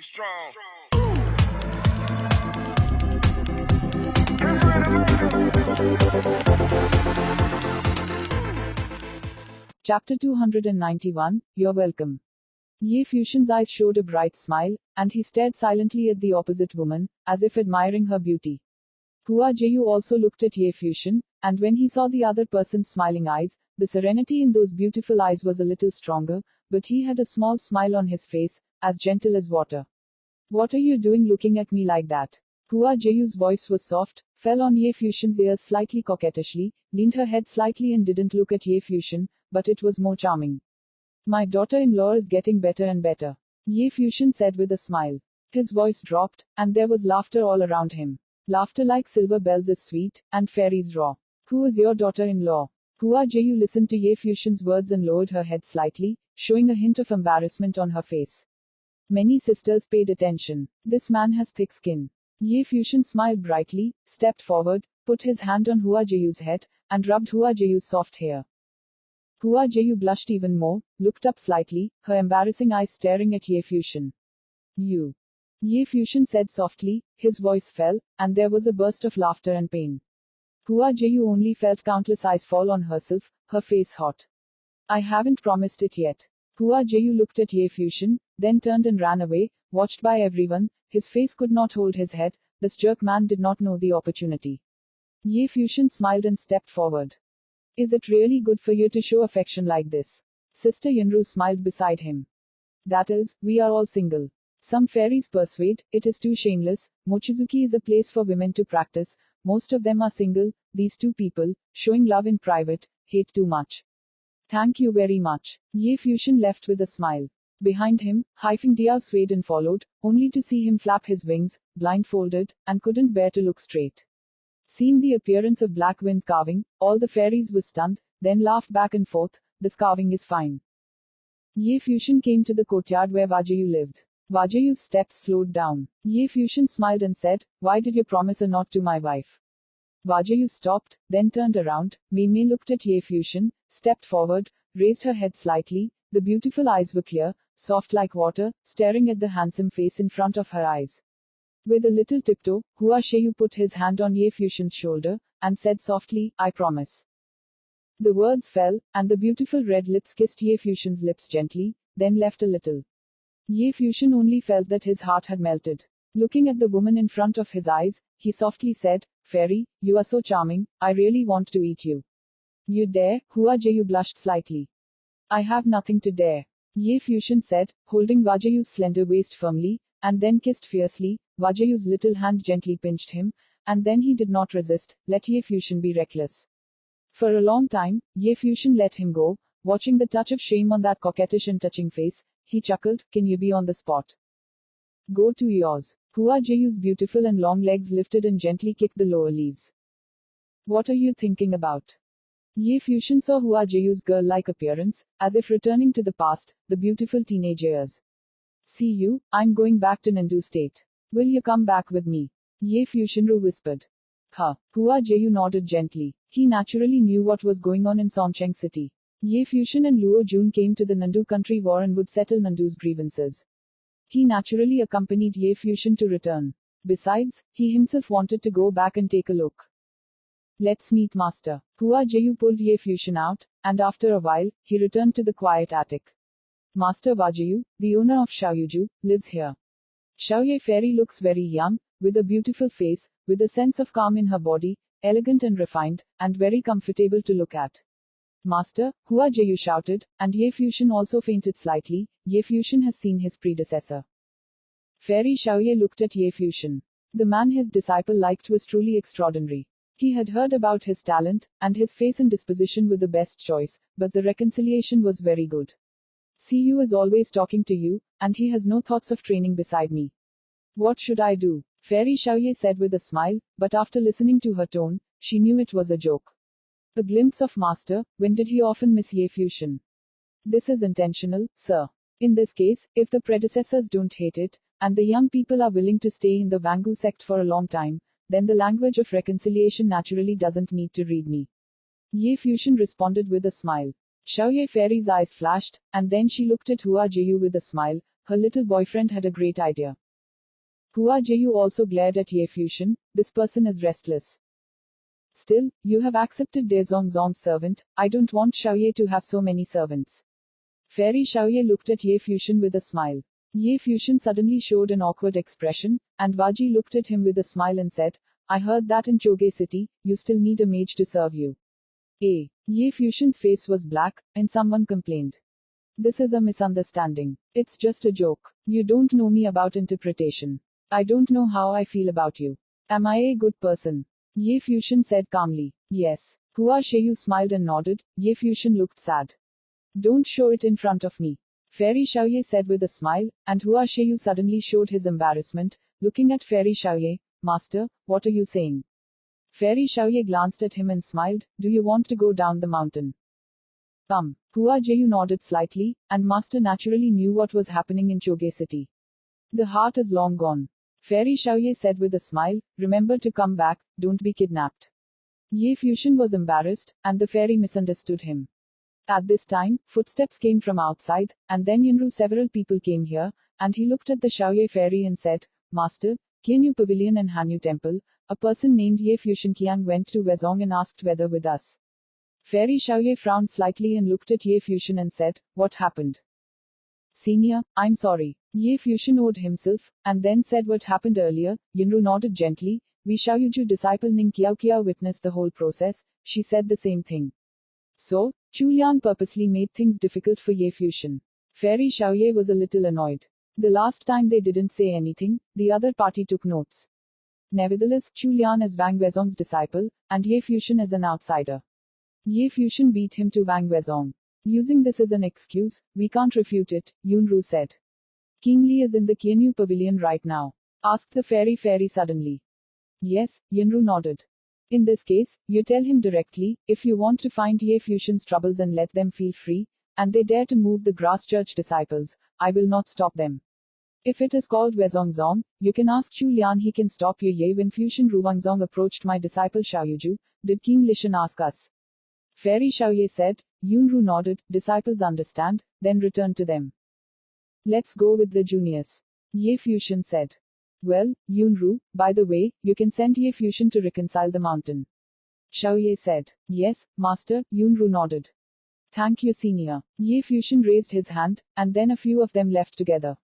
strong. Chapter 291, You're welcome. Ye Fusion's eyes showed a bright smile, and he stared silently at the opposite woman, as if admiring her beauty. Hua Jeyu also looked at Ye Fusion, and when he saw the other person's smiling eyes, the serenity in those beautiful eyes was a little stronger, but he had a small smile on his face, as gentle as water. What are you doing looking at me like that? Hua Jeyu's voice was soft, fell on Ye Fusion's ears slightly coquettishly, leaned her head slightly and didn't look at Ye Fusion, but it was more charming. My daughter-in-law is getting better and better, Ye Fusion said with a smile. His voice dropped, and there was laughter all around him. Laughter like silver bells is sweet, and fairies raw. Who is your daughter-in-law? Hua Jeyu listened to Ye Fusion's words and lowered her head slightly, showing a hint of embarrassment on her face. Many sisters paid attention. This man has thick skin. Ye Fusion smiled brightly, stepped forward, put his hand on Hua Jeyu's head, and rubbed Hua Jeyu's soft hair. Hua Jeyu blushed even more, looked up slightly, her embarrassing eyes staring at Ye Fusion. You. Ye Fusion said softly, his voice fell, and there was a burst of laughter and pain. Hua Jeyu only felt countless eyes fall on herself, her face hot. I haven't promised it yet. Hua Jeyu looked at Ye Fusion, then turned and ran away, watched by everyone. His face could not hold his head, this jerk man did not know the opportunity. Ye Fusion smiled and stepped forward. Is it really good for you to show affection like this? Sister Yunru smiled beside him. That is, we are all single. Some fairies persuade, it is too shameless. Mochizuki is a place for women to practice. Most of them are single. These two people, showing love in private, hate too much. Thank you very much. Ye Fusion left with a smile. Behind him, Haifeng Diao swayed and followed, only to see him flap his wings, blindfolded, and couldn't bear to look straight. Seeing the appearance of black wind carving, all the fairies were stunned, then laughed back and forth. This carving is fine. Ye Fusion came to the courtyard where Vajeyu lived. Vajeyu's steps slowed down. Ye Fusion smiled and said, Why did you promise a knot to my wife? Vajeyu stopped, then turned around. Mei looked at Ye Fusion, stepped forward, raised her head slightly. The beautiful eyes were clear, soft like water, staring at the handsome face in front of her eyes. With a little tiptoe, Hua Jeyu put his hand on Ye Fusion's shoulder, and said softly, I promise. The words fell, and the beautiful red lips kissed Ye Fusion's lips gently, then left a little. Ye Fusion only felt that his heart had melted. Looking at the woman in front of his eyes, he softly said, Fairy, you are so charming, I really want to eat you. You dare? Hua Jeyu blushed slightly. I have nothing to dare. Ye Fusion said, holding Vajeyu's slender waist firmly, and then kissed fiercely. Vajeyu's little hand gently pinched him, and then he did not resist. Let Ye Fusion be reckless. For a long time, Ye Fusion let him go, watching the touch of shame on that coquettish and touching face. He chuckled, Can you be on the spot? Go to yours. Hua Jeyu's beautiful and long legs lifted and gently kicked the lower leaves. What are you thinking about? Ye Fusion saw Hua Jeyu's girl-like appearance, as if returning to the past, the beautiful teenage years. See you, I'm going back to Nandu State. Will you come back with me? Ye Fusionru whispered. Huh. Hua Jeyu nodded gently. He naturally knew what was going on in Songcheng City. Ye Fusion and Luo Jun came to the Nandu country war and would settle Nandu's grievances. He naturally accompanied Ye Fusion to return. Besides, he himself wanted to go back and take a look. Let's meet Master. Hua Jeyu pulled Ye Fusion out, and after a while, he returned to the quiet attic. Master Vajeyu, the owner of Xiaoyuju, lives here. Xiaoye Fairy looks very young, with a beautiful face, with a sense of calm in her body, elegant and refined, and very comfortable to look at. Master, Hua Jeyu shouted, and Ye Fusion also fainted slightly. Ye Fusion has seen his predecessor. Fairy Xiaoye looked at Ye Fusion. The man his disciple liked was truly extraordinary. He had heard about his talent, and his face and disposition were the best choice, but the reconciliation was very good. Siyu is always talking to you, and he has no thoughts of training beside me. What should I do? Fairy Xiaoye said with a smile, but after listening to her tone, she knew it was a joke. A glimpse of Master, when did he often miss Ye Fusion? This is intentional, sir. In this case, if the predecessors don't hate it, and the young people are willing to stay in the Wangu sect for a long time, then the language of reconciliation naturally doesn't need to read me. Ye Fusion responded with a smile. Xiaoye Fairy's eyes flashed, and then she looked at Hua Jeyu with a smile. her little boyfriend had a great idea. Hua Jiu also glared at Ye Fusion. This person is restless. Still, you have accepted De Zongzong's servant. I don't want Xiaoye to have so many servants. Fairy Xiaoye looked at Ye Fusion with a smile. Ye Fusion suddenly showed an awkward expression, and Waji looked at him with a smile and said, I heard that in Choge City, you still need a mage to serve you. Ye Fusion's face was black, and someone complained. This is a misunderstanding. It's just a joke. You don't know me about interpretation. I don't know how I feel about you. Am I a good person? Ye Fusion said calmly. Yes. Hua Xiu smiled and nodded. Ye Fusion looked sad. Don't show it in front of me. Fairy Xiaoye said with a smile, and Hua Xiu suddenly showed his embarrassment, looking at Fairy Xiaoye. Master, what are you saying? Fairy Xiaoye glanced at him and smiled. Do you want to go down the mountain? Come. Hua Jiu nodded slightly, and Master naturally knew what was happening in Choge City. The heart is long gone. Fairy Xiaoye said with a smile, remember to come back, don't be kidnapped. Ye Fusion was embarrassed, and the fairy misunderstood him. At this time, footsteps came from outside, and then Yunru several people came here, and he looked at the Xiaoye fairy and said, Master, Qianyu Pavilion and Hanyu Temple, a person named Ye Fusion Qiang went to Wezong and asked whether with us. Fairy Xiaoye frowned slightly and looked at Ye Fusion and said, what happened? Senior, I'm sorry. Ye Fusion owed himself, and then said what happened earlier. Yunru nodded gently. We Xiaoyuju disciple Ning Qiao witnessed the whole process. She said the same thing. So, Chu Lian purposely made things difficult for Ye Fusion. Fairy Xiaoye was a little annoyed. The last time they didn't say anything, the other party took notes. Nevertheless, Chu Lian is Wang Wezong's disciple, and Ye Fusion is an outsider. Ye Fusion beat him to Wang Wezong. Using this as an excuse, we can't refute it, Yunru said. King Li is in the Qianyu Pavilion right now. Asked the fairy suddenly. Yes, Yunru nodded. In this case, you tell him directly, if you want to find Ye Fusion's troubles and let them feel free, and they dare to move the Grass Church disciples, I will not stop them. If it is called Wezongzong, you can ask Chu Lian he can stop Ye when Fusion Ruwangzong approached my disciple Xiaoyuju, did King Lishan ask us? Fairy Xiaoye said. Yunru nodded, disciples understand, then returned to them. Let's go with the juniors. Ye Fusion said. Well, Yunru, by the way, you can send Ye Fusion to reconcile the mountain. Xiaoye said. Yes, Master, Yunru nodded. Thank you, Senior. Ye Fusion raised his hand, and then a few of them left together.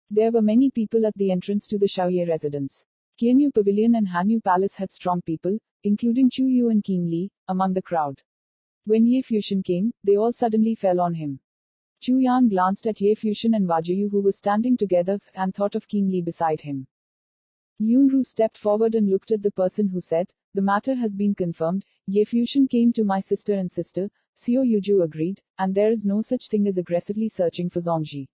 There were many people at the entrance to the Xiaoye residence. Qianyu Pavilion and Hanyu Palace had strong people, including Chu Yu and King Li, among the crowd. When Ye Fusion came, they all suddenly fell on him. Chu Yan glanced at Ye Fusion and Wajiyu who was standing together, and thought of King Li beside him. Yunru stepped forward and looked at the person who said, the matter has been confirmed, Ye Fusion came to my sister and sister, Xiao Yuju agreed, and there is no such thing as aggressively searching for Zongji.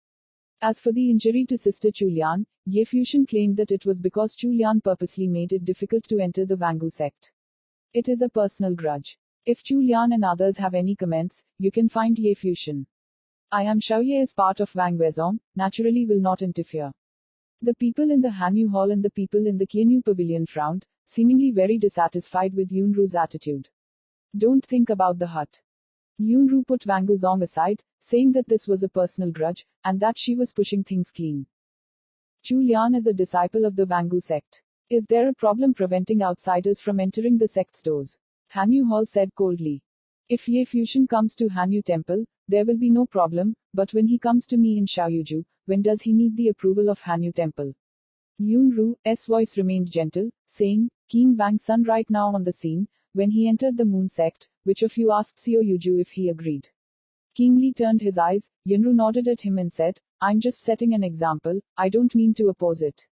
As for the injury to Sister Chu Lian, Ye Fusion claimed that it was because Chu Lian purposely made it difficult to enter the Wangu sect. It is a personal grudge. If Chu Lian and others have any comments, you can find Ye Fusion. I am Xiaoye as part of Wang Wezong, naturally will not interfere. The people in the Hanyu Hall and the people in the Qianyu Pavilion frowned, seemingly very dissatisfied with Yunru's attitude. Don't think about the hut. Yunru put Wang Wezong aside, saying that this was a personal grudge, and that she was pushing things clean. Chu Lian is a disciple of the Wangu sect. Is there a problem preventing outsiders from entering the sect's doors? Hanyu Hall said coldly. If Ye Fusion comes to Hanyu Temple, there will be no problem, but when he comes to me in Xiaoyuju, when does he need the approval of Hanyu Temple? Yunru's voice remained gentle, saying, King Wang's son right now on the scene, when he entered the moon sect, which of you asked Xiaoyuju if he agreed? King Li turned his eyes, Yunru nodded at him and said, I'm just setting an example, I don't mean to oppose it.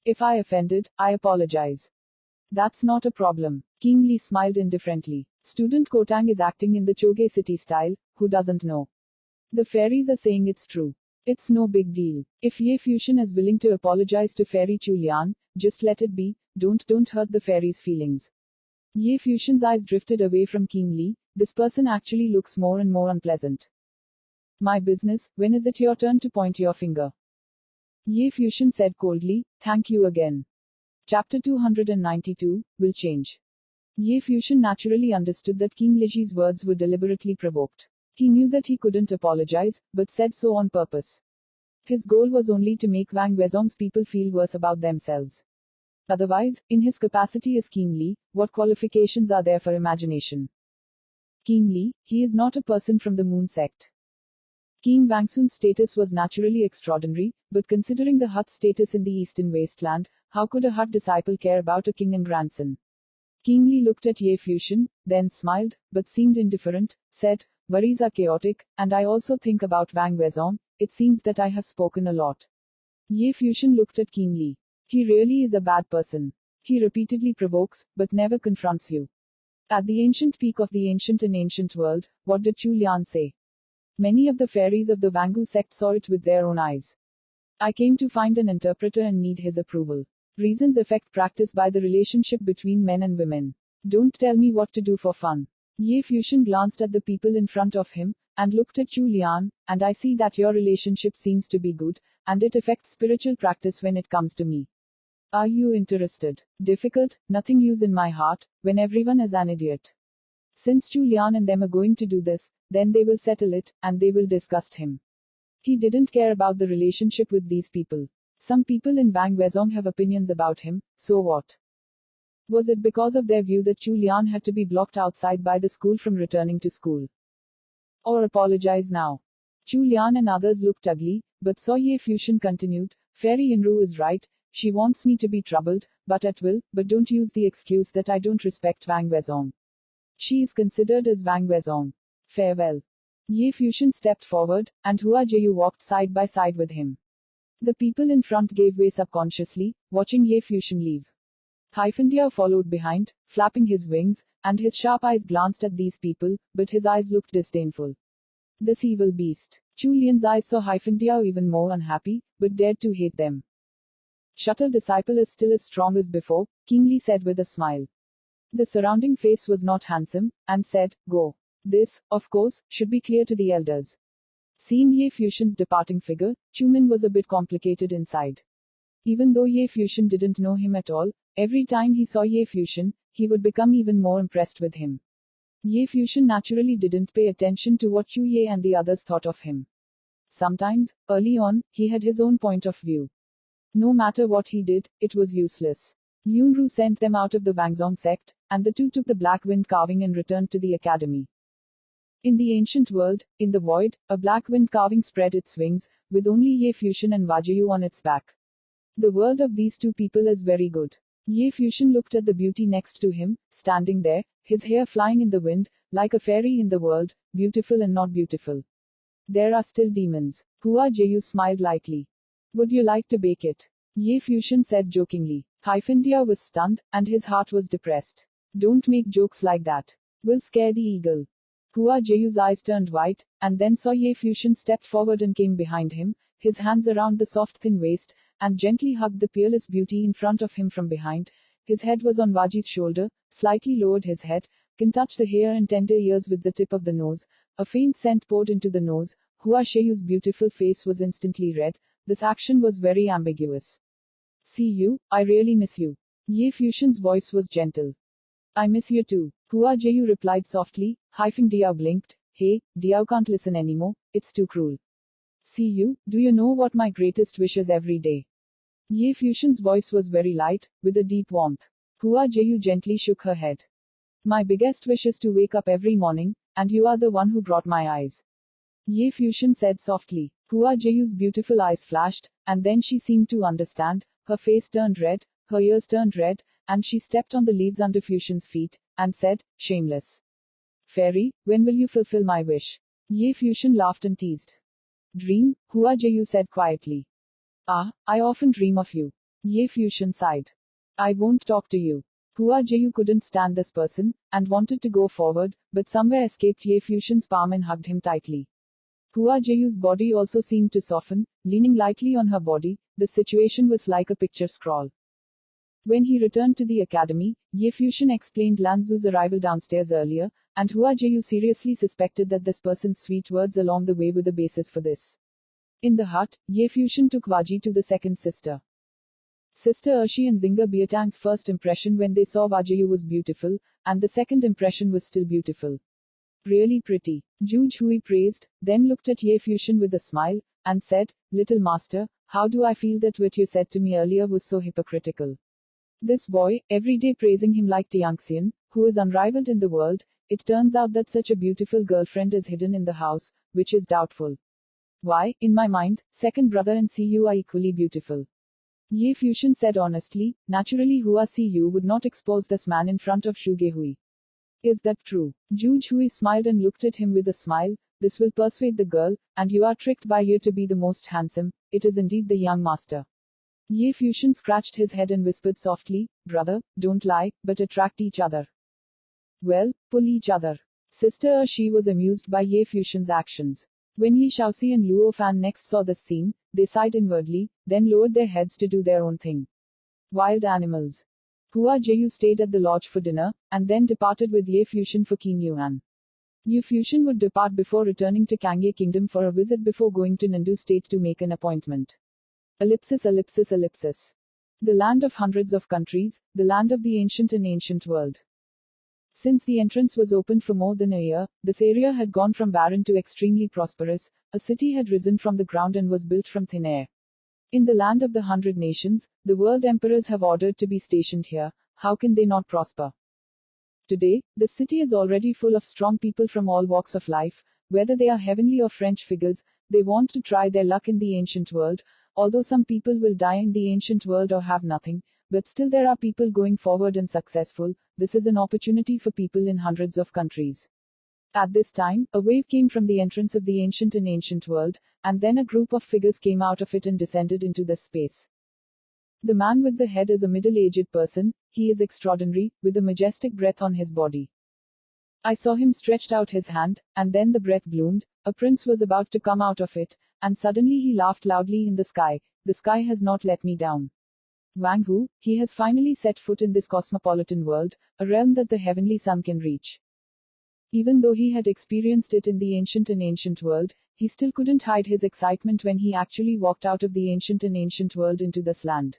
If I offended, I apologize. That's not a problem. King Li smiled indifferently. Student Kotang is acting in the Choge City style, who doesn't know? The fairies are saying it's true. It's no big deal. If Ye Fusion is willing to apologize to Fairy Chu Lian, just let it be, don't hurt the fairy's feelings. Ye Fusion's eyes drifted away from King Li, this person actually looks more and more unpleasant. My business, when is it your turn to point your finger? Ye Fusion said coldly, thank you again. Chapter 292, will change. Ye Fusion naturally understood that King Liji's words were deliberately provoked. He knew that he couldn't apologize, but said so on purpose. His goal was only to make Wang Wezong's people feel worse about themselves. Otherwise, in his capacity as King Li, what qualifications are there for imagination? King Li, he is not a person from the Moon sect. King Wangsun's status was naturally extraordinary, but considering the Hutt status in the eastern wasteland, how could a Hutt disciple care about a king and grandson? King Li looked at Ye Fuxian, then smiled, but seemed indifferent, said, "Worries are chaotic, and I also think about Wang Wezong. It seems that I have spoken a lot." Ye Fuxian looked at King Li. He really is a bad person. He repeatedly provokes, but never confronts you. At the ancient peak of the ancient and ancient world, what did Chu Lian say? Many of the fairies of the Wangu sect saw it with their own eyes. I came to find an interpreter and need his approval. Reasons affect practice by the relationship between men and women. Don't tell me what to do for fun. Ye Fuxian glanced at the people in front of him, and looked at Chu Lian, and I see that your relationship seems to be good, and it affects spiritual practice when it comes to me. Are you interested? Difficult, nothing use in my heart, when everyone is an idiot. Since Chu Lian and them are going to do this, then they will settle it, and they will disgust him. He didn't care about the relationship with these people. Some people in Wang Wezong have opinions about him, so what? Was it because of their view that Chu Lian had to be blocked outside by the school from returning to school? Or apologize now? Chu Lian and others looked ugly, but Saw Ye Fuxian continued, Fairy Yinru is right, she wants me to be troubled, but at will, but don't use the excuse that I don't respect Wang Wezong. She is considered as Wang Wezong. Farewell. Ye Fuxian stepped forward, and Hua Jiu walked side by side with him. The people in front gave way subconsciously, watching Ye Fuxian leave. Haifandiao followed behind, flapping his wings, and his sharp eyes glanced at these people, but his eyes looked disdainful. This evil beast. Chu Lian's eyes saw Haifandiao even more unhappy, but dared to hate them. Shuttle disciple is still as strong as before, King Li said with a smile. The surrounding face was not handsome, and said, Go. This, of course, should be clear to the elders. Seeing Ye Fuxian's departing figure, Chumin was a bit complicated inside. Even though Ye Fuxian didn't know him at all, every time he saw Ye Fuxian, he would become even more impressed with him. Ye Fuxian naturally didn't pay attention to what Chu Ye and the others thought of him. Sometimes, early on, he had his own point of view. No matter what he did, it was useless. Yunru sent them out of the Wangzong sect, and the two took the black wind carving and returned to the academy. In the ancient world, in the void, a black wind carving spread its wings, with only Ye Fuxian and Wajiu on its back. The world of these two people is very good. Ye Fuxian looked at the beauty next to him, standing there, his hair flying in the wind, like a fairy in the world, beautiful and not beautiful. There are still demons. Hua Jiu smiled lightly. Would you like to bake it? Ye Fuxian said jokingly. Haifandia was stunned, and his heart was depressed. Don't make jokes like that. Will scare the eagle. Hua Jiu's eyes turned white, and then saw Ye Fuxian stepped forward and came behind him, his hands around the soft thin waist, and gently hugged the peerless beauty in front of him from behind. His head was on Waji's shoulder, slightly lowered his head, can touch the hair and tender ears with the tip of the nose. A faint scent poured into the nose. Hua Jiu's beautiful face was instantly red. This action was very ambiguous. See you, I really miss you. Ye Fuxian's voice was gentle. I miss you too. Hua Jiu replied softly. Haifeng Diao blinked. Hey, Diao can't listen anymore, it's too cruel. See you, do you know what my greatest wish is every day? Ye Fuxian's voice was very light, with a deep warmth. Hua Jiu gently shook her head. My biggest wish is to wake up every morning, and you are the one who brought my eyes. Ye Fuxian said softly. Hua Jiu's beautiful eyes flashed, and then she seemed to understand. Her face turned red, her ears turned red, and she stepped on the leaves under Fuxian's feet, and said, shameless. Fairy, when will you fulfill my wish? Ye Fuxian laughed and teased. Dream, Hua Jiu said quietly. Ah, I often dream of you. Ye Fuxian sighed. I won't talk to you. Hua Jiu couldn't stand this person, and wanted to go forward, but somewhere escaped Ye Fuxian's palm and hugged him tightly. Hua Jiu's body also seemed to soften, leaning lightly on her body. The situation was like a picture scroll. When he returned to the academy, Ye Fuxian explained Lanzu's arrival downstairs earlier, and Hua Jiu seriously suspected that this person's sweet words along the way were the basis for this. In the hut, Ye Fuxian took Waji to the second sister. Sister Ershi and Zinga Biatang's first impression when they saw Wajiu was beautiful, and the second impression was still beautiful. Really pretty. Zhu Hui praised, then looked at Ye Fuxian with a smile. and said, "Little master, how do I feel that what you said to me earlier was so hypocritical? This boy, every day praising him like Tianxian, who is unrivaled in the world, it turns out that such a beautiful girlfriend is hidden in the house, which is doubtful. Why, in my mind, second brother and Siyu are equally beautiful." Ye Fusion said honestly, "Naturally Hua Siyu would not expose this man in front of Zhu Gehui. Is that true?" Zhu Hui smiled and looked at him with a smile. "This will persuade the girl, and you are tricked by you to be the most handsome. It is indeed the young master." Ye Fusion scratched his head and whispered softly, "Brother, don't lie, but attract each other. Well, pull each other." Sister Shi was amused by Ye Fusion's actions. When Ye Shaoxi and Luo Fan next saw this scene, they sighed inwardly, then lowered their heads to do their own thing. Wild animals. Hua Jiu stayed at the lodge for dinner, and then departed with Ye Fusion for Qin Yuan. Ye Fusion would depart before returning to Kangye Kingdom for a visit before going to Nandu State to make an appointment. Ellipsis, ellipsis, ellipsis. The land of hundreds of countries, the land of the ancient and ancient world. Since the entrance was opened for more than a year, this area had gone from barren to extremely prosperous. A city had risen from the ground and was built from thin air. In the land of the 100 nations, the world emperors have ordered to be stationed here. How can they not prosper? Today, the city is already full of strong people from all walks of life, whether they are heavenly or French figures. They want to try their luck in the ancient world. Although some people will die in the ancient world or have nothing, but still there are people going forward and successful. This is an opportunity for people in hundreds of countries. At this time, a wave came from the entrance of the ancient and ancient world, and then a group of figures came out of it and descended into this space. The man with the head is a middle-aged person. He is extraordinary, with a majestic breath on his body. I saw him stretched out his hand, and then the breath bloomed. A prince was about to come out of it, and suddenly he laughed loudly in the sky. "The sky has not let me down. Wang Hu, he has finally set foot in this cosmopolitan world, a realm that the heavenly sun can reach." Even though he had experienced it in the ancient and ancient world, he still couldn't hide his excitement when he actually walked out of the ancient and ancient world into this land.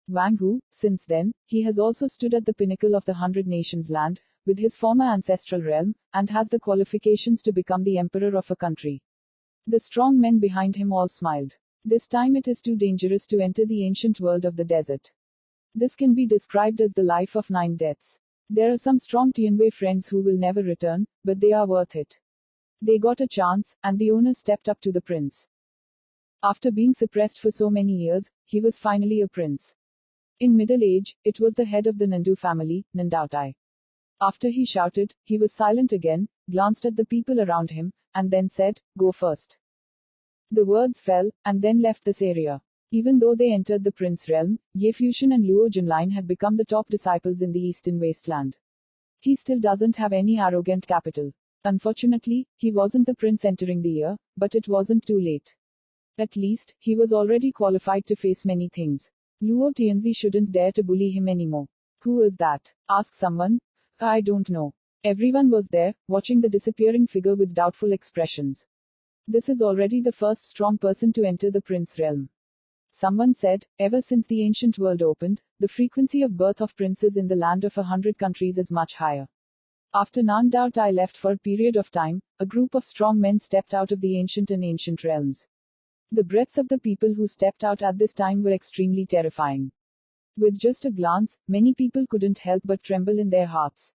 Wang Hu, since then, he has also stood at the pinnacle of the 100 nations land, with his former ancestral realm, and has the qualifications to become the emperor of a country. The strong men behind him all smiled. This time it is too dangerous to enter the ancient world of the desert. This can be described as the life of 9 deaths. There are some strong Tianwei friends who will never return, but they are worth it. They got a chance, and the owner stepped up to the prince. After being suppressed for so many years, he was finally a prince. In middle age, it was the head of the Nandu family, Nandautai. After he shouted, he was silent again, glanced at the people around him, and then said, "Go first." The words fell, and then left this area. Even though they entered the prince realm, Ye Fusion and Luo Junlin had become the top disciples in the eastern wasteland. He still doesn't have any arrogant capital. Unfortunately, he wasn't the prince entering the year, but it wasn't too late. At least, he was already qualified to face many things. Luo Tianzi shouldn't dare to bully him anymore. "Who is that?" asked someone. "I don't know." Everyone was there, watching the disappearing figure with doubtful expressions. "This is already the first strong person to enter the prince realm." Someone said, "Ever since the ancient world opened, the frequency of birth of princes in the land of 100 countries is much higher." After Nandao Tai left for a period of time, a group of strong men stepped out of the ancient and ancient realms. The breaths of the people who stepped out at this time were extremely terrifying. With just a glance, many people couldn't help but tremble in their hearts.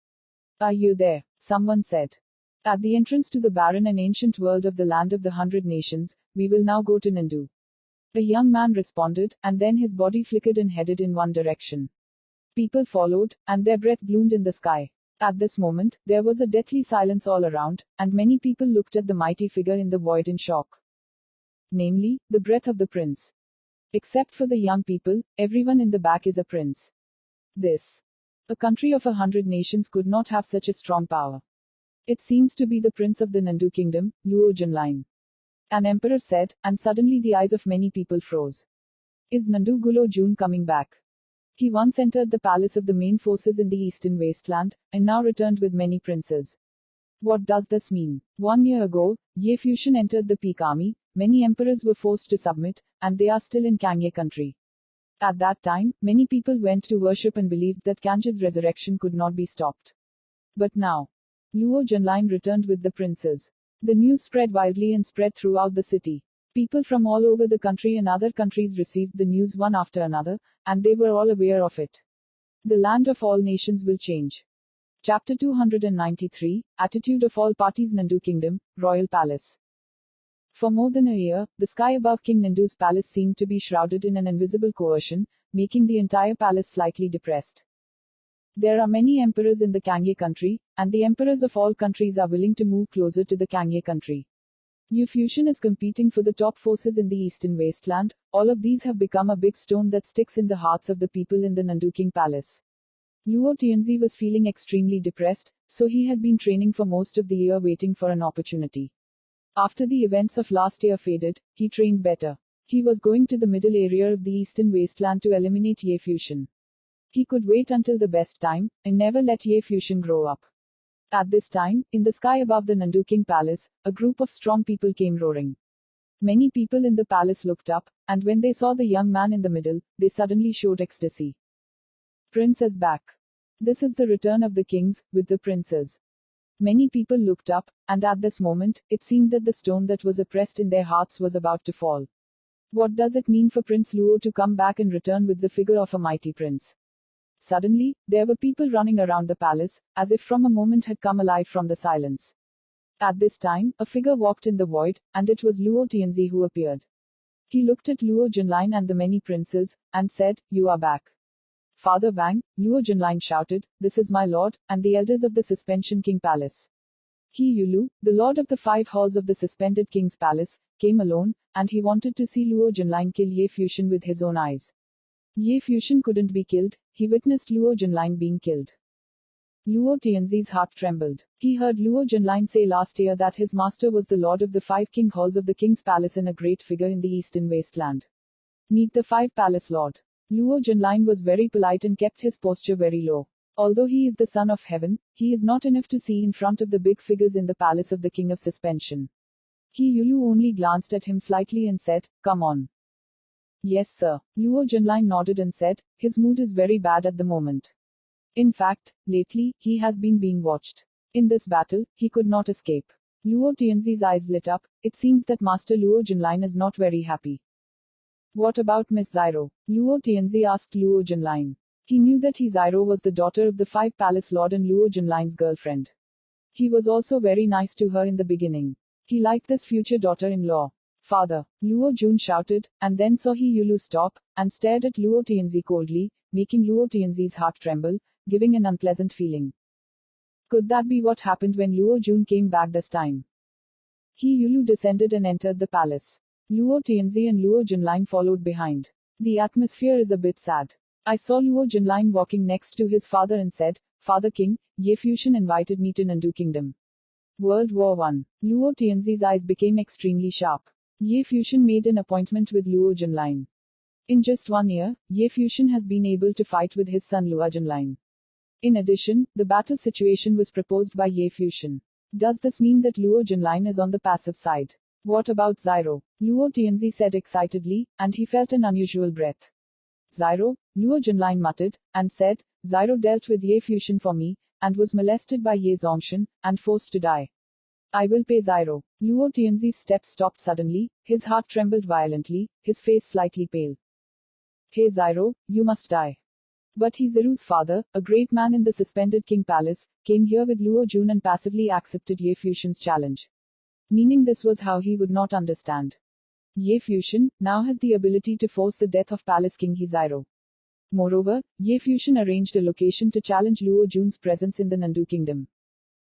"Are you there?" someone said. "At the entrance to the barren and ancient world of the land of the 100 nations, we will now go to Nandu." A young man responded, and then his body flickered and headed in one direction. People followed, and their breath bloomed in the sky. At this moment, there was a deathly silence all around, and many people looked at the mighty figure in the void in shock. Namely, the breath of the prince. Except for the young people, everyone in the back is a prince. A country of 100 nations could not have such a strong power. "It seems to be the prince of the Nandu kingdom, Luo Junlin," an emperor said, and suddenly the eyes of many people froze. "Is Nandu Gulo Jun coming back? He once entered the palace of the main forces in the eastern wasteland, and now returned with many princes. What does this mean?" 1 year ago, Ye Fusion entered the Peak army. Many emperors were forced to submit, and they are still in Kangye country. At that time, many people went to worship and believed that Kangye's resurrection could not be stopped. But now, Luo Junlin returned with the princes. The news spread widely and spread throughout the city. People from all over the country and other countries received the news one after another, and they were all aware of it. The land of all nations will change. Chapter 293, Attitude of All Parties. Nandu Kingdom, Royal Palace. For more than a year, the sky above King Nandu's palace seemed to be shrouded in an invisible coercion, making the entire palace slightly depressed. There are many emperors in the Kangye country, and the emperors of all countries are willing to move closer to the Kangye country. Ye Fushun is competing for the top forces in the eastern wasteland. All of these have become a big stone that sticks in the hearts of the people in the Nandu King Palace. Luo Tianzi was feeling extremely depressed, so he had been training for most of the year waiting for an opportunity. After the events of last year faded, he trained better. He was going to the middle area of the eastern wasteland to eliminate Ye Fushun. He could wait until the best time, and never let Ye Fushun grow up. At this time, in the sky above the Nandu King Palace, a group of strong people came roaring. Many people in the palace looked up, and when they saw the young man in the middle, they suddenly showed ecstasy. Prince is back. This is the return of the kings, with the princes. Many people looked up, and at this moment, it seemed that the stone that was oppressed in their hearts was about to fall. What does it mean for Prince Luo to come back and return with the figure of a mighty prince? Suddenly, there were people running around the palace, as if from a moment had come alive from the silence. At this time, a figure walked in the void, and it was Luo Tianzi who appeared. He looked at Luo Junlin and the many princes, and said, "You are back." "Father Wang," Luo Junlin shouted, "this is my lord, and the elders of the Suspension King Palace." He Yulu, the lord of the 5 halls of the Suspended King's Palace, came alone, and he wanted to see Luo Junlin kill Ye Fushun with his own eyes. Ye Fushun couldn't be killed, he witnessed Luo Junlin being killed. Luo Tianzi's heart trembled. He heard Luo Junlin say last year that his master was the lord of the 5 king halls of the king's palace and a great figure in the eastern wasteland. Meet the 5 palace lord. Luo Junlin was very polite and kept his posture very low. Although he is the son of heaven, he is not enough to see in front of the big figures in the palace of the king of suspension. He Yulu only glanced at him slightly and said, "Come on." "Yes sir." Luo Junlin nodded and said, "His mood is very bad at the moment. In fact, lately, he has been being watched. In this battle, he could not escape." Luo Tianzi's eyes lit up. It seems that Master Luo Junlin is not very happy. "What about Miss Zyro?" Luo Tianzi asked Luo Junlin. He knew that Zyro was the daughter of the 5 palace lord and Luo Junlin's girlfriend. He was also very nice to her in the beginning. He liked this future daughter-in-law. "Father," Luo Jun shouted, and then saw He Yulu stop, and stared at Luo Tianzi coldly, making Luo Tianzi's heart tremble, giving an unpleasant feeling. Could that be what happened when Luo Jun came back this time? He Yulu descended and entered the palace. Luo Tianzi and Luo Junlin followed behind. The atmosphere is a bit sad. I saw Luo Junlin walking next to his father and said, "Father King, Ye Fushun invited me to Nandu Kingdom." World War I. Luo Tianzi's eyes became extremely sharp. Ye Fushun made an appointment with Luo Junlin. In just 1 year, Ye Fushun has been able to fight with his son Luo Junlin. In addition, the battle situation was proposed by Ye Fushun. Does this mean that Luo Junlin is on the passive side? What about Zyro? Luo Tianzi said excitedly, and he felt an unusual breath. "Zyro," Luo Junlin muttered, and said, "Zyro dealt with Ye Fushun for me, and was molested by Ye Zongshan, and forced to die. I will pay Zyro." Luo Tianzi's steps stopped suddenly, his heart trembled violently, his face slightly pale. "Hey Zyro, you must die." But Zyro's father, a great man in the Suspended King Palace, came here with Luo Jun and passively accepted Ye Fushun's challenge. Meaning this was how he would not understand. Ye Fushun now has the ability to force the death of Palace King Zyro. Moreover, Ye Fushun arranged a location to challenge Luo Jun's presence in the Nandu Kingdom.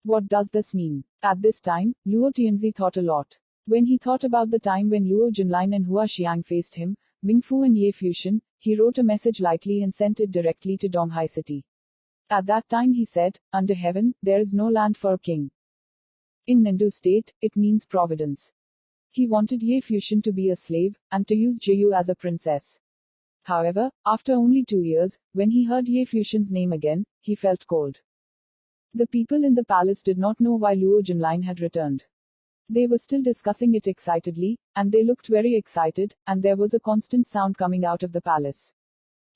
What does this mean? At this time, Luo Tianzi thought a lot. When he thought about the time when Luo Junlin and Hua Xiang faced him, Mingfu and Ye Fushun, he wrote a message lightly and sent it directly to Donghai City. At that time he said, "Under heaven, there is no land for a king. In Nandu state, it means providence." He wanted Ye Fushun to be a slave, and to use Jiyu as a princess. However, after only 2 years, when he heard Ye Fushun's name again, he felt cold. The people in the palace did not know why Luo Junlin had returned. They were still discussing it excitedly, and they looked very excited, and there was a constant sound coming out of the palace.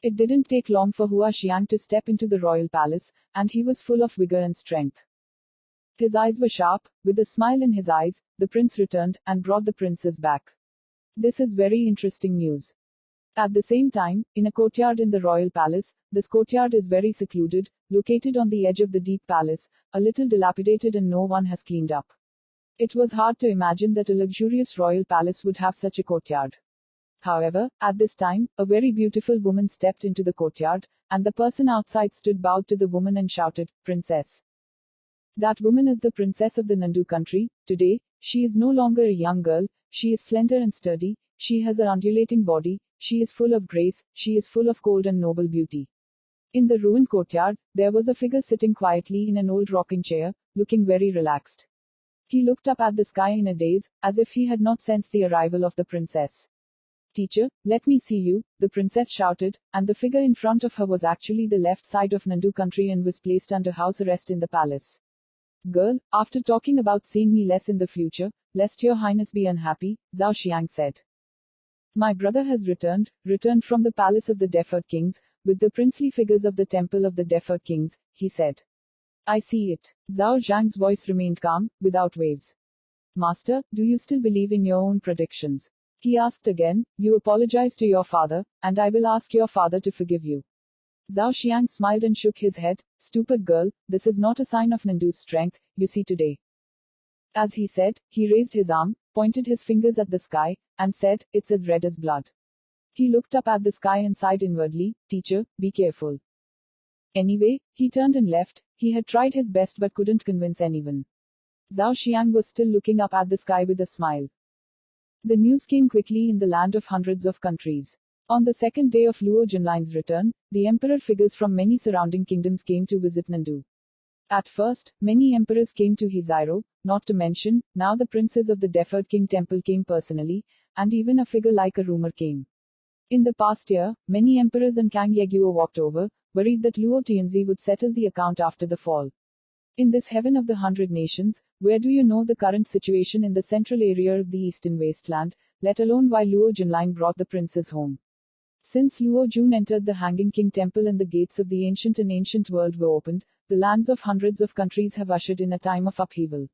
It didn't take long for Hua Xiang to step into the royal palace, and he was full of vigor and strength. His eyes were sharp, with a smile in his eyes. The prince returned, and brought the princess back. This is very interesting news. At the same time, in a courtyard in the royal palace, this courtyard is very secluded, located on the edge of the deep palace, a little dilapidated and no one has cleaned up. It was hard to imagine that a luxurious royal palace would have such a courtyard. However, at this time, a very beautiful woman stepped into the courtyard, and the person outside stood bowed to the woman and shouted, "Princess." That woman is the princess of the Nandu country. Today, she is no longer a young girl, she is slender and sturdy, she has an undulating body, she is full of grace, she is full of cold and noble beauty. In the ruined courtyard, there was a figure sitting quietly in an old rocking chair, looking very relaxed. He looked up at the sky in a daze, as if he had not sensed the arrival of the princess. "Teacher, let me see you," the princess shouted, and the figure in front of her was actually the left side of Nandu country and was placed under house arrest in the palace. "Girl, after talking about seeing me less in the future, lest your highness be unhappy," Zhao Xiang said. "My brother has returned from the palace of the deferred kings, with the princely figures of the temple of the deferred kings," he said. "I see it." Zhao Zhang's voice remained calm, without waves. "Master, do you still believe in your own predictions?" he asked again. "You apologize to your father, and I will ask your father to forgive you." Zhao Xiang smiled and shook his head. "Stupid girl, this is not a sign of Nandu's strength, you see today." As he said, he raised his arm, pointed his fingers at the sky, and said, "It's as red as blood." He looked up at the sky and sighed inwardly, "Teacher, be careful." Anyway, he turned and left. He had tried his best but couldn't convince anyone. Zhao Xiang was still looking up at the sky with a smile. The news came quickly in the land of hundreds of countries. On the second day of Luo Junline's return, the emperor figures from many surrounding kingdoms came to visit Nandu. At first, many emperors came to Hiziro, not to mention, now the princes of the deferred king temple came personally, and even a figure like a rumor came. In the past year, many emperors and Kang Yeguo walked over, worried that Luo Tianzi would settle the account after the fall. In this heaven of the 100 nations, where do you know the current situation in the central area of the eastern wasteland, let alone why Luo Junline brought the princes home? Since Luo Jun entered the Hanging King temple and the gates of the ancient world were opened, the lands of hundreds of countries have ushered in a time of upheaval.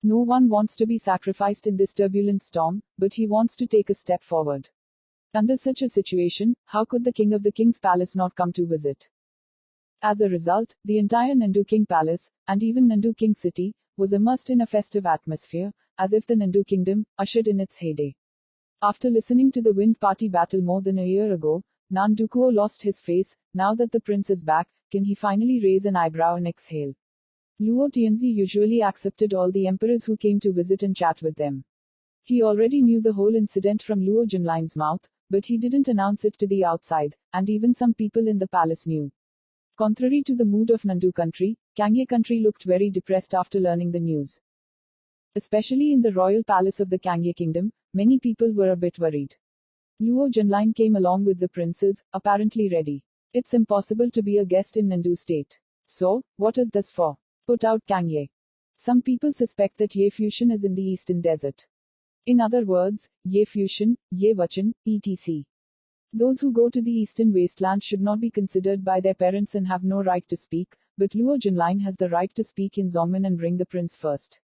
No one wants to be sacrificed in this turbulent storm, but he wants to take a step forward. Under such a situation, how could the king of the king's palace not come to visit? As a result, the entire Nandu King Palace, and even Nandu King City, was immersed in a festive atmosphere, as if the Nandu Kingdom ushered in its heyday. After listening to the Wind Party battle more than a year ago, Nandukuo lost his face. Now that the prince is back, can he finally raise an eyebrow and exhale? Luo Tianzi usually accepted all the emperors who came to visit and chat with them. He already knew the whole incident from Luo Junline's mouth, but he didn't announce it to the outside, and even some people in the palace knew. Contrary to the mood of Nandu country, Kangye country looked very depressed after learning the news. Especially in the royal palace of the Kangye kingdom, many people were a bit worried. Luo Junline came along with the princes, apparently ready. It's impossible to be a guest in Nandu state. So, what is this for? Put out Kangye. Some people suspect that Ye Fusion is in the eastern desert. In other words, Ye Fusion, Ye Wachan, etc. Those who go to the eastern wasteland should not be considered by their parents and have no right to speak, but Luo Junline has the right to speak in Zongmin and bring the prince first.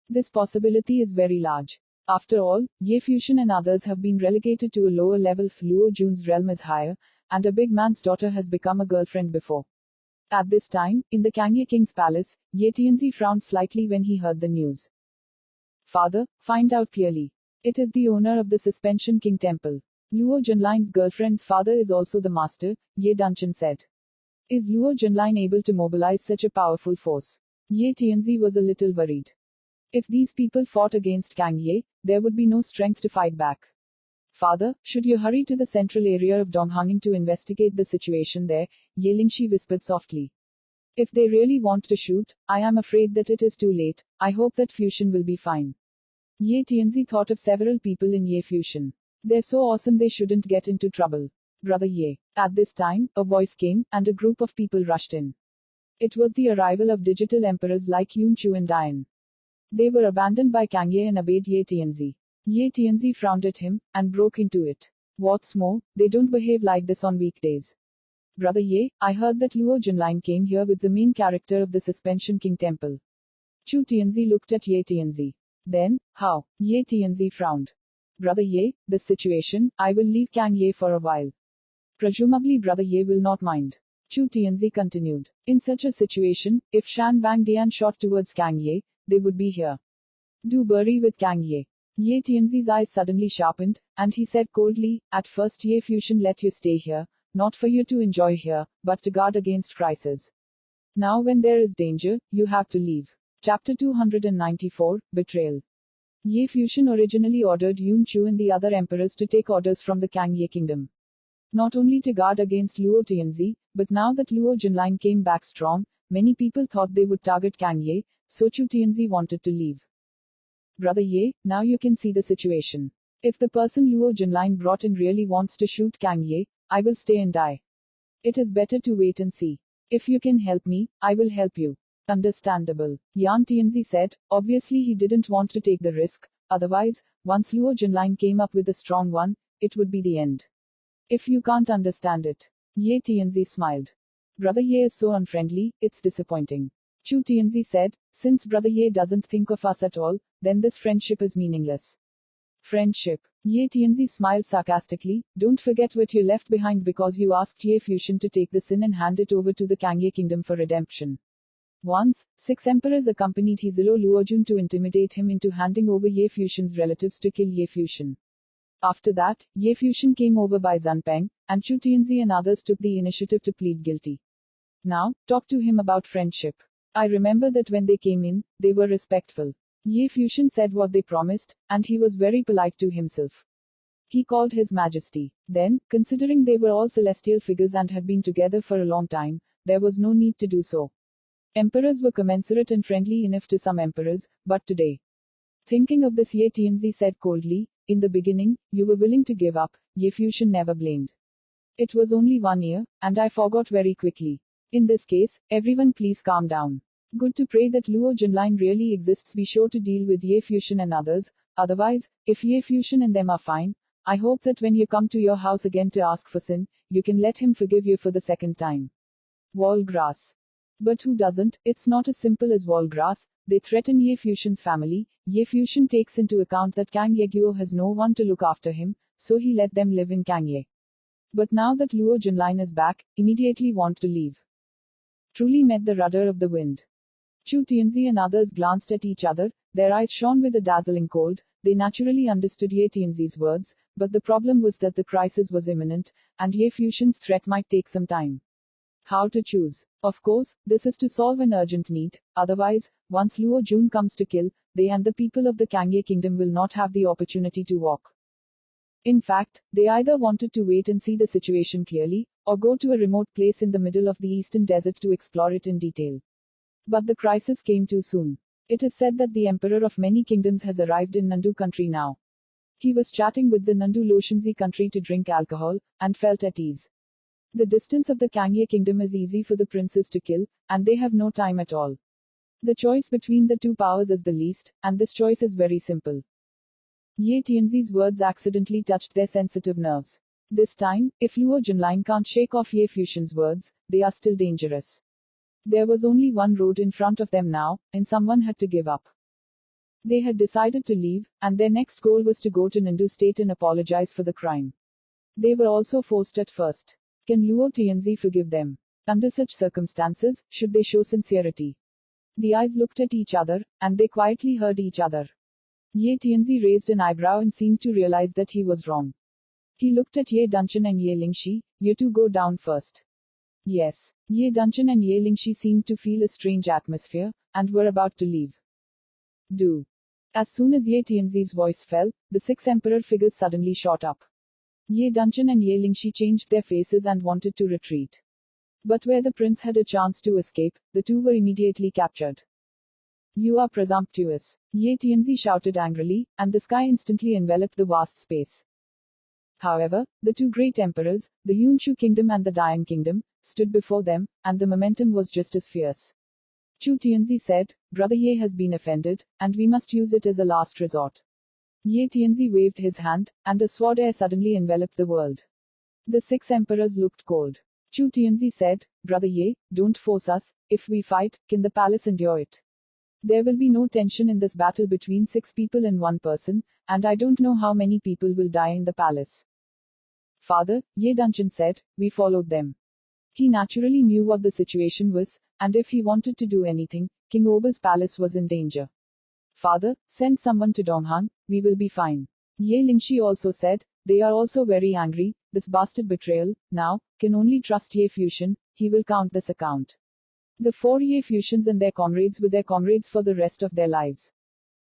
This possibility is very large. After all, Ye Fusion and others have been relegated to a lower level. Luo Jun's realm is higher, and a big man's daughter has become a girlfriend before. At this time, in the Kangye king's palace, Ye Tianzi frowned slightly when he heard the news. "Father, find out clearly. It is the owner of the Suspension King temple. Luo Junline's girlfriend's father is also the master," Ye Dunchen said. "Is Luo Junline able to mobilize such a powerful force?" Ye Tianzi was a little worried. If these people fought against Kangye, there would be no strength to fight back. "Father, should you hurry to the central area of Donghanging to investigate the situation there?" Ye Lingxi whispered softly. "If they really want to shoot, I am afraid that it is too late. I hope that Fusion will be fine." Ye Tianzi thought of several people in Ye Fusion. They're so awesome they shouldn't get into trouble. "Brother Ye." At this time, a voice came, and a group of people rushed in. It was the arrival of digital emperors like Yun Chu and Dian. They were abandoned by Kangye and obeyed Ye Tianzi. Ye Tianzi frowned at him, and broke into it. "What's more, they don't behave like this on weekdays. Brother Ye, I heard that Luo Junline came here with the main character of the Suspension King temple." Chu Tianzi looked at Ye Tianzi. Then, how? Ye Tianzi frowned. Brother Ye, this situation, I will leave Kang Ye for a while. Presumably Brother Ye will not mind. Chu Tianzi continued. In such a situation, if Shan Wang Dian shot towards Kang Ye, they would be here. Do bury with Kang Ye. Ye Tianzi's eyes suddenly sharpened, and he said coldly, at first Ye Fusion let you stay here, not for you to enjoy here, but to guard against crisis. Now when there is danger, you have to leave. Chapter 294, Betrayal. Ye Fusion originally ordered Yun Chu and the other emperors to take orders from the Kang Ye kingdom. Not only to guard against Luo Tianzi, but now that Luo Junlin came back strong, many people thought they would target Kang Ye, so Chu Tianzi wanted to leave. Brother Ye, now you can see the situation. If the person Luo Junlin brought in really wants to shoot Kang Ye, I will stay and die. It is better to wait and see. If you can help me, I will help you. Understandable. Yan Tianzi said, obviously he didn't want to take the risk, otherwise, once Luo Junlin came up with a strong one, it would be the end. If you can't understand it. Ye Tianzi smiled. Brother Ye is so unfriendly, it's disappointing. Chu Tianzi said, since Brother Ye doesn't think of us at all, then this friendship is meaningless. Friendship. Ye Tianzi smiled sarcastically, don't forget what you left behind because you asked Ye Fusion to take the sin and hand it over to the Kang Ye kingdom for redemption. Once, 6 emperors accompanied Hizilo Luojun to intimidate him into handing over Ye Fusion's relatives to kill Ye Fusion. After that, Ye Fusion came over by Zunpeng, and Chu Tianzi and others took the initiative to plead guilty. Now, talk to him about friendship. I remember that when they came in, they were respectful. Ye Fusion said what they promised, and he was very polite to himself. He called His Majesty. Then, considering they were all celestial figures and had been together for a long time, there was no need to do so. Emperors were commensurate and friendly enough to some emperors, but today. Thinking of this, Ye Tianzi said coldly, in the beginning, you were willing to give up, Ye Fusion never blamed. It was only 1 year, and I forgot very quickly. In this case, everyone please calm down. Good to pray that Luo Junlin really exists. Be sure to deal with Ye Fusion and others, otherwise, if Ye Fusion and them are fine, I hope that when you come to your house again to ask for sin, you can let him forgive you for the second time. Walgrass. But who doesn't? It's not as simple as Walgrass. They threaten Ye Fusion's family. Ye Fusion takes into account that Kang Ye Guo has no one to look after him, so he let them live in Kang Ye. But now that Luo Junlin is back, immediately want to leave. Truly met the rudder of the wind. Chu Tianzi and others glanced at each other, their eyes shone with a dazzling cold. They naturally understood Ye Tianzi's words, but the problem was that the crisis was imminent, and Ye Fusion's threat might take some time. How to choose? Of course, this is to solve an urgent need, otherwise, once Luo Jun comes to kill, they and the people of the Kang Ye kingdom will not have the opportunity to walk. In fact, they either wanted to wait and see the situation clearly, or go to a remote place in the middle of the eastern desert to explore it in detail. But the crisis came too soon. It is said that the emperor of many kingdoms has arrived in Nandu country now. He was chatting with the Nandu Loshenzi country to drink alcohol, and felt at ease. The distance of the Kang Ye kingdom is easy for the princes to kill, and they have no time at all. The choice between the two powers is the least, and this choice is very simple. Ye Tianzi's words accidentally touched their sensitive nerves. This time, if Luo Junlin can't shake off Ye Fusion's words, they are still dangerous. There was only one road in front of them now, and someone had to give up. They had decided to leave, and their next goal was to go to Nandu state and apologize for the crime. They were also forced at first. Can Luo Tianzi forgive them? Under such circumstances, should they show sincerity? The eyes looked at each other, and they quietly heard each other. Ye Tianzi raised an eyebrow and seemed to realize that he was wrong. He looked at Ye Dunchen and Ye Lingxi. You two go down first. Yes. Ye Dunchen and Ye Lingxi seemed to feel a strange atmosphere, and were about to leave. Do. As soon as Ye Tianzi's voice fell, the 6 emperor figures suddenly shot up. Ye Dunchen and Ye Lingxi changed their faces and wanted to retreat. But where the prince had a chance to escape, the two were immediately captured. You are presumptuous. Ye Tianzi shouted angrily, and the sky instantly enveloped the vast space. However, the 2 great emperors, the Yunshu kingdom and the Dian kingdom, stood before them, and the momentum was just as fierce. Chu Tianzi said, Brother Ye has been offended, and we must use it as a last resort. Ye Tianzi waved his hand, and a sword air suddenly enveloped the world. The 6 emperors looked cold. Chu Tianzi said, Brother Ye, don't force us. If we fight, can the palace endure it? There will be no tension in this battle between 6 people and 1 person, and I don't know how many people will die in the palace. Father, Ye Dungeon said, we followed them. He naturally knew what the situation was, and if he wanted to do anything, King Oba's palace was in danger. Father, send someone to Donghang, we will be fine. Ye Lingxi also said, they are also very angry, this bastard betrayal, now, can only trust Ye Fusion, he will count this account. The 4 Ye Fusions and their comrades were their comrades for the rest of their lives.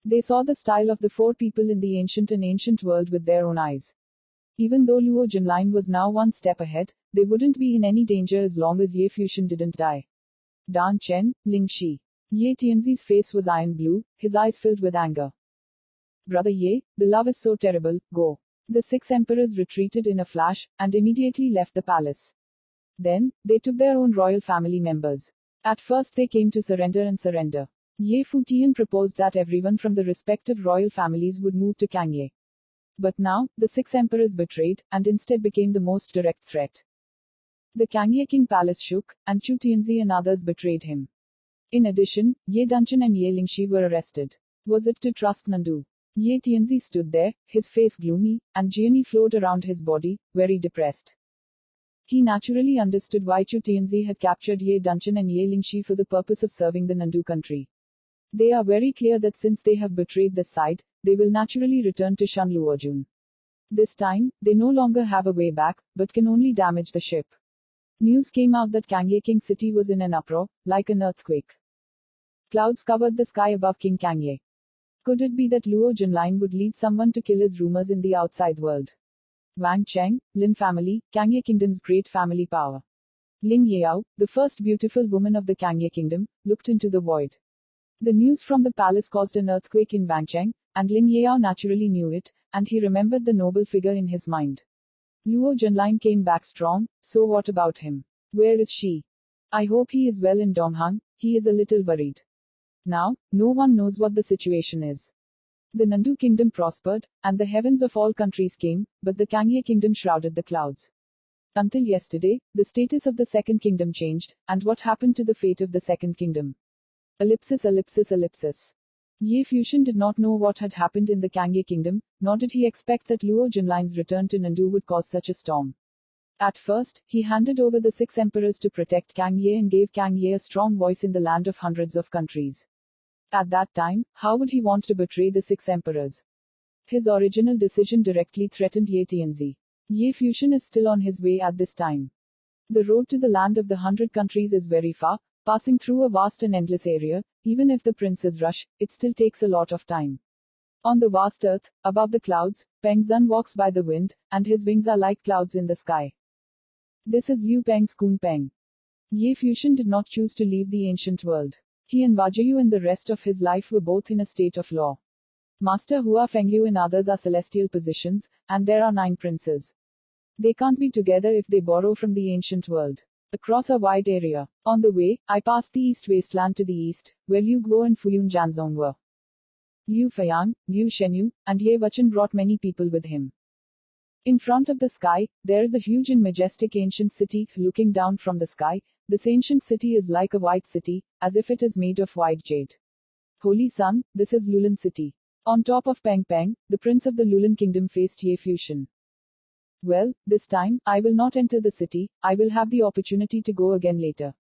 They saw the style of the 4 people in the ancient world with their own eyes. Even though Luo Junlin was now 1 step ahead, they wouldn't be in any danger as long as Ye Fusion didn't die. Dan Chen, Lingxi. Ye Tianzi's face was iron blue, his eyes filled with anger. Brother Ye, the love is so terrible, go. The 6 emperors retreated in a flash, and immediately left the palace. Then, they took their own royal family members. At first they came to surrender. Ye Futian proposed that everyone from the respective royal families would move to Kangye. But now, the 6 emperors betrayed, and instead became the most direct threat. The Kangye King palace shook, and Chu Tianzi and others betrayed him. In addition, Ye Dungeon and Ye Lingxi were arrested. Was it to trust Nandu? Ye Tianzi stood there, his face gloomy, and Jiani flowed around his body, very depressed. He naturally understood why Chu Tianzi had captured Ye Dungeon and Ye Lingxi for the purpose of serving the Nandu country. They are very clear that since they have betrayed this side, they will naturally return to Shan Luojun. This time, they no longer have a way back, but can only damage the ship. News came out that Kangye King city was in an uproar, like an earthquake. Clouds covered the sky above King Kangye. Could it be that Luo Junlin would lead someone to kill his rumors in the outside world? Wang Cheng, Lin family, Kangye Kingdom's great family power. Ling Yao, the first beautiful woman of the Kangye Kingdom, looked into the void. The news from the palace caused an earthquake in Wangcheng, and Ling Yao naturally knew it, and he remembered the noble figure in his mind. Luo Junlin came back strong, so what about him? Where is she? I hope he is well in Donghang, he is a little worried. Now, no one knows what the situation is. The Nandu kingdom prospered, and the heavens of all countries came, but the Kangye kingdom shrouded the clouds. Until yesterday, the status of the second kingdom changed, and what happened to the fate of the second kingdom? Ellipsis. Ye Fusion did not know what had happened in the Kangye kingdom, nor did he expect that Luo Junlin's return to Nandu would cause such a storm. At first, he handed over the 6 emperors to protect Kangye and gave Kangye a strong voice in the land of hundreds of countries. At that time, how would he want to betray the 6 emperors? His original decision directly threatened Ye Tianzi. Ye Fusion is still on his way at this time. The road to the land of the 100 countries is very far, passing through a vast and endless area. Even if the princes rush, it still takes a lot of time. On the vast earth, above the clouds, Peng Zun walks by the wind, and his wings are like clouds in the sky. This is Liu Peng's Kun Peng. Ye Fusion did not choose to leave the ancient world. He and Wajiyu and the rest of his life were both in a state of law. Master Hua Fengliu and others are celestial positions, and there are 9 princes. They can't be together if they borrow from the ancient world. Across a wide area. On the way, I passed the East Wasteland to the east, where Liu Guo and Fuyun Janzong were. Liu Feyang, Liu Shenyu, and Ye Wuchen brought many people with him. In front of the sky, there is a huge and majestic ancient city. Looking down from the sky, this ancient city is like a white city, as if it is made of white jade. Holy Sun, this is Lulan city. On top of Peng Peng, the prince of the Lulan kingdom faced Ye Fusion. Well, this time, I will not enter the city, I will have the opportunity to go again later.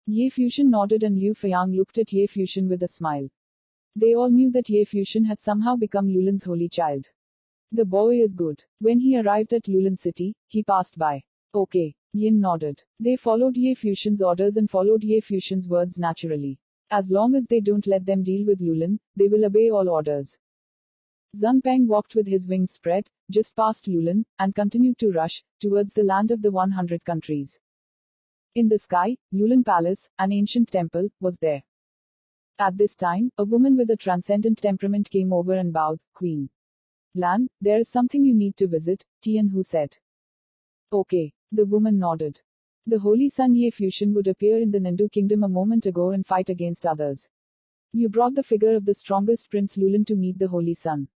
Ye Fusion nodded and Liu Feyang looked at Ye Fusion with a smile. They all knew that Ye Fusion had somehow become Lulan's holy child. The boy is good. When he arrived at Lulan city, he passed by. Okay. Yin nodded. They followed Ye Fusion's orders and followed Ye Fusion's words naturally. As long as they don't let them deal with Lulan, they will obey all orders. Zun Peng walked with his wings spread, just past Lulan, and continued to rush, towards the land of the 100 countries. In the sky, Lulan Palace, an ancient temple, was there. At this time, a woman with a transcendent temperament came over and bowed. Queen Lan, there is something you need to visit, Tian Hu said. Okay. The woman nodded. The Holy Sun Ye Fusion would appear in the Nandu kingdom a moment ago and fight against others. You brought the figure of the strongest Prince Lulan to meet the Holy Sun.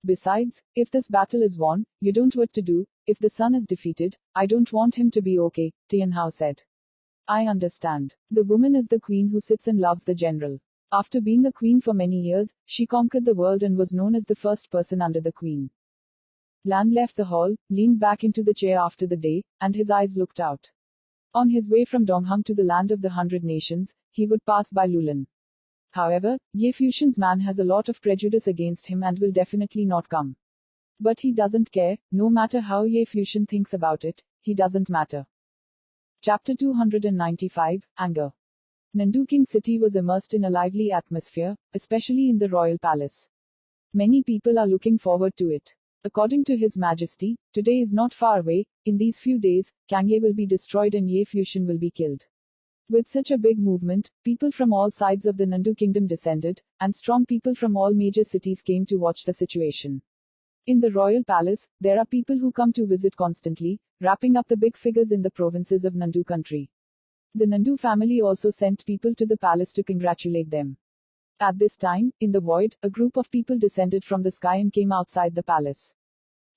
Besides, if this battle is won, you don't what to do. If the sun is defeated, I don't want him to be okay, Tian Hao said. I understand. The woman is the queen who sits and loves the general. After being a queen for many years, she conquered the world and was known as the first person under the queen. Lan left the hall, leaned back into the chair after the day, and his eyes looked out. On his way from Donghang to the land of the 100 nations, he would pass by Lulan. However, Ye Fusion's man has a lot of prejudice against him and will definitely not come. But he doesn't care, no matter how Ye Fusion thinks about it, he doesn't matter. Chapter 295, Anger. Nandu City was immersed in a lively atmosphere, especially in the royal palace. Many people are looking forward to it. According to His Majesty, today is not far away, in these few days, Kangye will be destroyed and Ye Fusion will be killed. With such a big movement, people from all sides of the Nandu kingdom descended, and strong people from all major cities came to watch the situation. In the royal palace, there are people who come to visit constantly, wrapping up the big figures in the provinces of Nandu country. The Nandu family also sent people to the palace to congratulate them. At this time, in the void, a group of people descended from the sky and came outside the palace.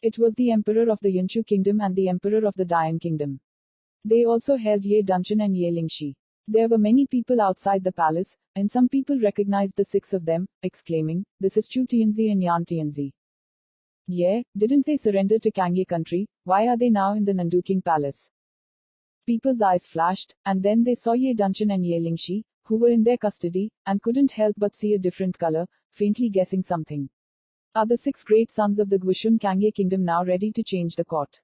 It was the emperor of the Yunchu kingdom and the emperor of the Dayan kingdom. They also held Ye Dungeon and Ye Lingxi. There were many people outside the palace, and some people recognized the six of them, exclaiming, "This is Chu Tianzi and Yan Tianzi." Yeah, didn't they surrender to Kangye country? Why are they now in the Nandu King palace? People's eyes flashed, and then they saw Ye Dungeon and Ye Lingxi, who were in their custody, and couldn't help but see a different color, faintly guessing something. Are the six great sons of the Guishun Kangye kingdom now ready to change the court?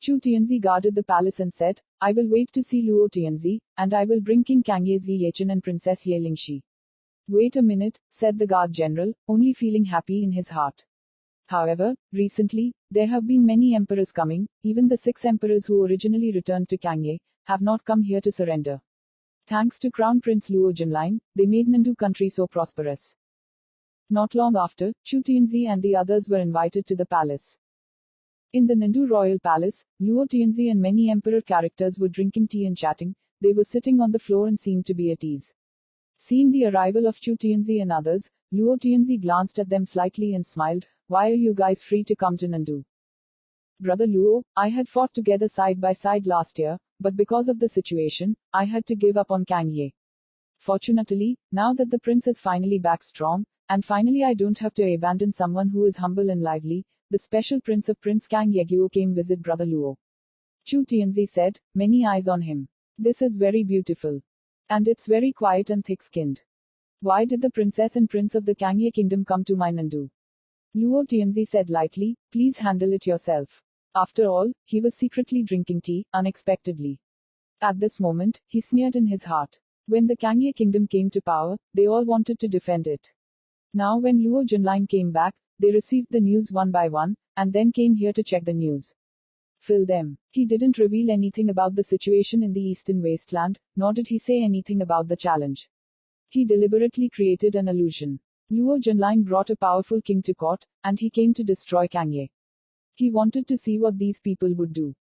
Chu Tianzi guarded the palace and said, "I will wait to see Luo Tianzi, and I will bring King Kangye Zi Yechen and Princess Ye Lingxi." "Wait a minute," said the guard general, only feeling happy in his heart. However, recently, there have been many emperors coming, even the 6 emperors who originally returned to Kangye, have not come here to surrender. Thanks to Crown Prince Luo Junlin, they made Nandu country so prosperous. Not long after, Chu Tianzi and the others were invited to the palace. In the Nandu royal palace, Luo Tianzi and many emperor characters were drinking tea and chatting. They were sitting on the floor and seemed to be at ease. Seeing the arrival of Chu Tianzi and others, Luo Tianzi glanced at them slightly and smiled. "Why are you guys free to come to Nandu?" "Brother Luo, I had fought together side by side last year, but because of the situation, I had to give up on Kangye. Fortunately, now that the prince is finally back strong, and finally I don't have to abandon someone who is humble and lively, the special prince of Prince Kangye Guo came visit Brother Luo." Chu Tianzi said, many eyes on him. "This is very beautiful. And it's very quiet and thick-skinned. Why did the princess and prince of the Kangye kingdom come to my Nandu?" Luo Tianzi said lightly, "Please handle it yourself." After all, he was secretly drinking tea, unexpectedly. At this moment, he sneered in his heart. When the Kangye kingdom came to power, they all wanted to defend it. Now when Luo Junlin came back, they received the news one by one, and then came here to check the news. Fill them. He didn't reveal anything about the situation in the eastern wasteland, nor did he say anything about the challenge. He deliberately created an illusion. Luo Junlin brought a powerful king to court, and he came to destroy Kangye. He wanted to see what these people would do.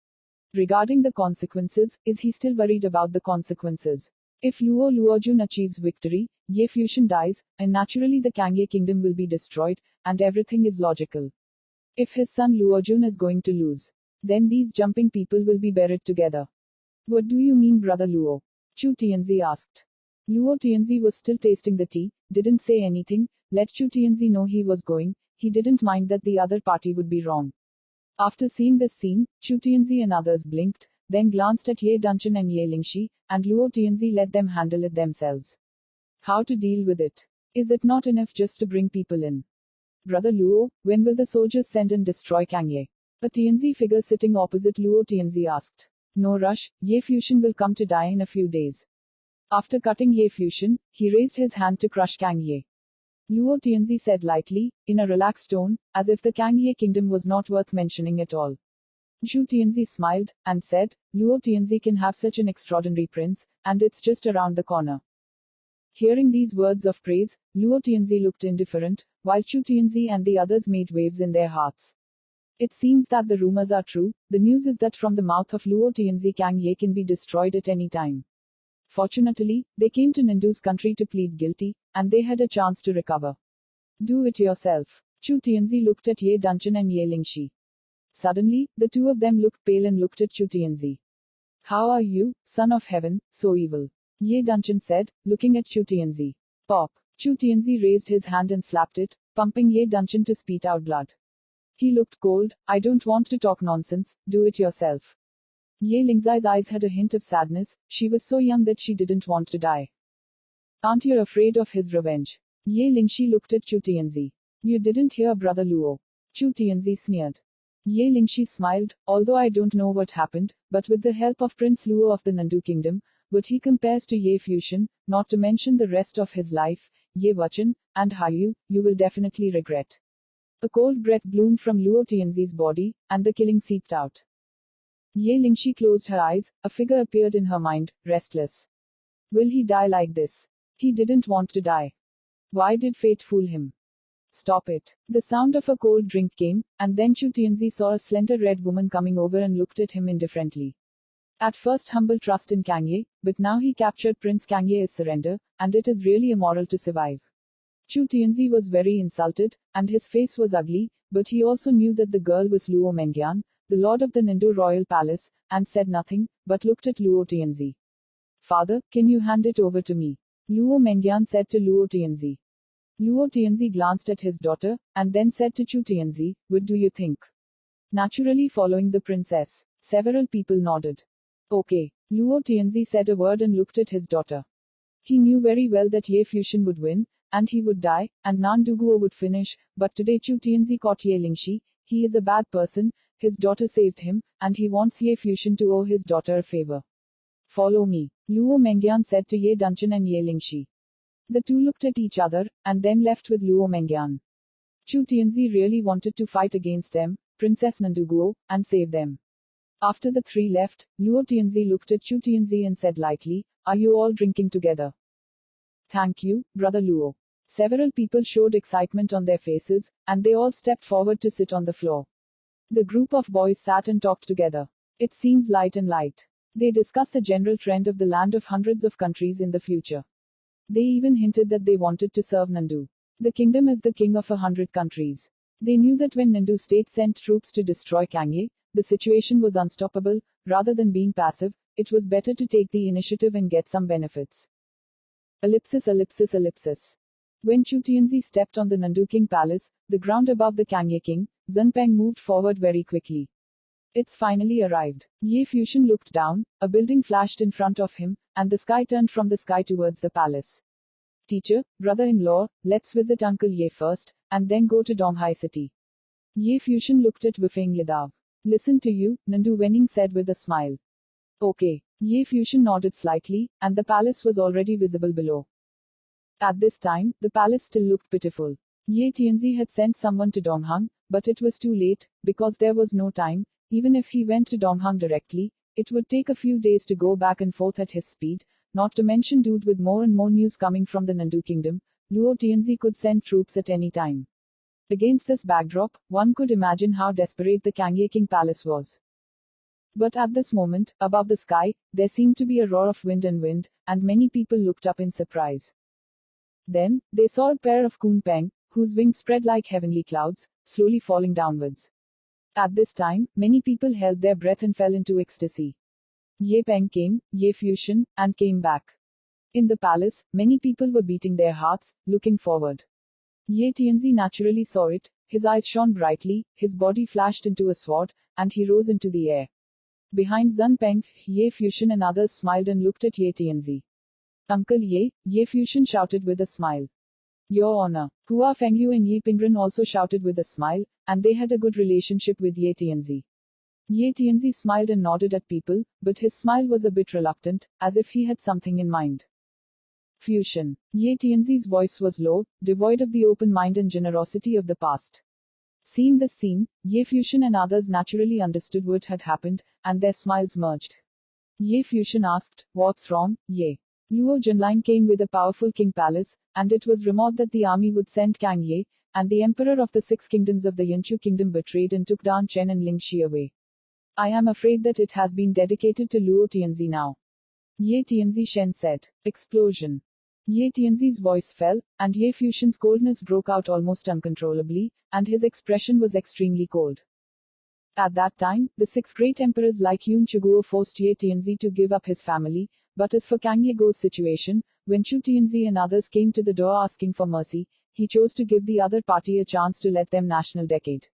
Regarding the consequences, is he still worried about the consequences? If Luo Luojun achieves victory, Ye Fusion dies, and naturally the Kangye kingdom will be destroyed, and everything is logical. If his son Luojun is going to lose, then these jumping people will be buried together. "What do you mean, Brother Luo?" Chu Tianzi asked. Luo Tianzi was still tasting the tea, didn't say anything, let Chu Tianzi know he was going. He didn't mind that the other party would be wrong. After seeing this scene, Chu Tianzi and others blinked, then glanced at Ye Dungeon and Ye Lingxi, and Luo Tianzi let them handle it themselves. How to deal with it? Is it not enough just to bring people in? "Brother Luo, when will the soldiers send and destroy Kangye?" A Tianzi figure sitting opposite Luo Tianzi asked. "No rush, Ye Fusion will come to die in a few days." After cutting Ye Fusion, he raised his hand to crush Kangye. Luo Tianzi said lightly, in a relaxed tone, as if the Kangye kingdom was not worth mentioning at all. Chu Tianzi smiled, and said, "Luo Tianzi can have such an extraordinary prince, and it's just around the corner." Hearing these words of praise, Luo Tianzi looked indifferent, while Chu Tianzi and the others made waves in their hearts. It seems that the rumors are true. The news is that from the mouth of Luo Tianzi Kangye can be destroyed at any time. Fortunately, they came to Nandu's country to plead guilty, and they had a chance to recover. "Do it yourself." Chu Tianzi looked at Ye Dungeon and Ye Lingxi. Suddenly, the two of them looked pale and looked at Chu Tianzi. "How are you, son of heaven, so evil?" Ye Dungeon said, looking at Chu Tianzi. Pop. Chu Tianzi raised his hand and slapped it, pumping Ye Dunchen to spit out blood. He looked cold. I don't want to talk nonsense, do it yourself. Ye Lingzai's eyes had a hint of sadness, she was so young that she didn't want to die. Aren't you afraid of his revenge? Ye Lingxi looked at Chu Tianzi. You didn't hear Brother Luo. Chu Tianzi sneered. Ye Lingxi smiled, although I don't know what happened, but with the help of Prince Luo of the Nandu Kingdom, what he compares to Ye Fusion, not to mention the rest of his life, Ye Wuchen, and Hayu, you will definitely regret. A cold breath bloomed from Luo Tianzi's body, and the killing seeped out. Ye Lingxi closed her eyes, a figure appeared in her mind, restless. Will he die like this? He didn't want to die. Why did fate fool him? Stop it. The sound of a cold drink came, and then Chu Tianzi saw a slender red woman coming over and looked at him indifferently. At first humble trust in Kangye, but now he captured Prince Kangye is surrender, and it is really immoral to survive. Chu Tianzi was very insulted, and his face was ugly, but he also knew that the girl was Luo Mengyan, the lord of the Nindu royal palace, and said nothing, but looked at Luo Tianzi. Father, can you hand it over to me? Luo Mengyan said to Luo Tianzi. Luo Tianzi glanced at his daughter, and then said to Chu Tianzi, what do you think? Naturally following the princess. Several people nodded. Okay. Luo Tianzi said a word and looked at his daughter. He knew very well that Ye Fusion would win, and he would die, and Nan Duguo would finish, but today Chu Tianzi caught Ye Lingxi, he is a bad person, his daughter saved him, and he wants Ye Fusion to owe his daughter a favor. Follow me. Luo Mengyan said to Ye Dunchen and Ye Lingxi. The two looked at each other, and then left with Luo Mengyan. Chu Tianzi really wanted to fight against them, Princess Nanduguo, and save them. After the three left, Luo Tianzi looked at Chu Tianzi and said lightly, are you all drinking together? Thank you, Brother Luo. Several people showed excitement on their faces, and they all stepped forward to sit on the floor. The group of boys sat and talked together. It seems light and light. They discussed the general trend of the land of hundreds of countries in the future. They even hinted that they wanted to serve Nandu. The kingdom is the king of 100 countries. They knew that when Nandu state sent troops to destroy Kangye, the situation was unstoppable. Rather than being passive, it was better to take the initiative and get some benefits. Ellipsis, ellipsis, ellipsis. When Chu Tianzi stepped on the Nandu King Palace, the ground above the Kangye King, Zunpeng moved forward very quickly. It's finally arrived. Ye Fusion looked down, a building flashed in front of him, and the sky turned from the sky towards the palace. Teacher, brother-in-law, let's visit Uncle Ye first, and then go to Donghai city. Ye Fusion looked at Wufeng Lidav. Listen to you, Nandu Wenning said with a smile. Okay. Ye Fusion nodded slightly, and the palace was already visible below. At this time, the palace still looked pitiful. Ye Tianzi had sent someone to Donghang, but it was too late, because there was no time. Even if he went to Donghang directly, it would take a few days to go back and forth at his speed, not to mention dude with more and more news coming from the Nandu kingdom, Luo Tianzi could send troops at any time. Against this backdrop, one could imagine how desperate the Kangye King Palace was. But at this moment, above the sky, there seemed to be a roar of wind, and many people looked up in surprise. Then, they saw a pair of Kunpeng, whose wings spread like heavenly clouds, slowly falling downwards. At this time, many people held their breath and fell into ecstasy. Ye Peng came, Ye Fusion, and came back. In the palace, many people were beating their hearts, looking forward. Ye Tianzi naturally saw it, his eyes shone brightly, his body flashed into a sword, and he rose into the air. Behind Zunpeng, Ye Fusion and others smiled and looked at Ye Tianzi. Uncle Ye, Ye Fusion shouted with a smile. Your Honor. Hua Fengyu and Yi Pingren also shouted with a smile, and they had a good relationship with Ye Tianzi. Ye Tianzi smiled and nodded at people, but his smile was a bit reluctant, as if he had something in mind. Fusion. Ye Tianzi's voice was low, devoid of the open mind and generosity of the past. Seeing this scene, Ye Fusion and others naturally understood what had happened, and their smiles merged. Ye Fusion asked, what's wrong, Ye? Luo Junlin came with a powerful king palace, and it was rumored that the army would send Kang Ye, and the emperor of the 6 kingdoms of the Yanchu kingdom betrayed and took Dan Chen and Ling Shi away. I am afraid that it has been dedicated to Luo Tianzi now. Ye Tianzi Shen said. Explosion. Ye Tianzi's voice fell, and Ye Fusion's coldness broke out almost uncontrollably, and his expression was extremely cold. At that time, the 6 great emperors like Yun Chuguo forced Ye Tianzi to give up his family, But as for Kang Ye Go's situation, when Chu Tianzi and others came to the door asking for mercy, he chose to give the other party a chance to let them national decade.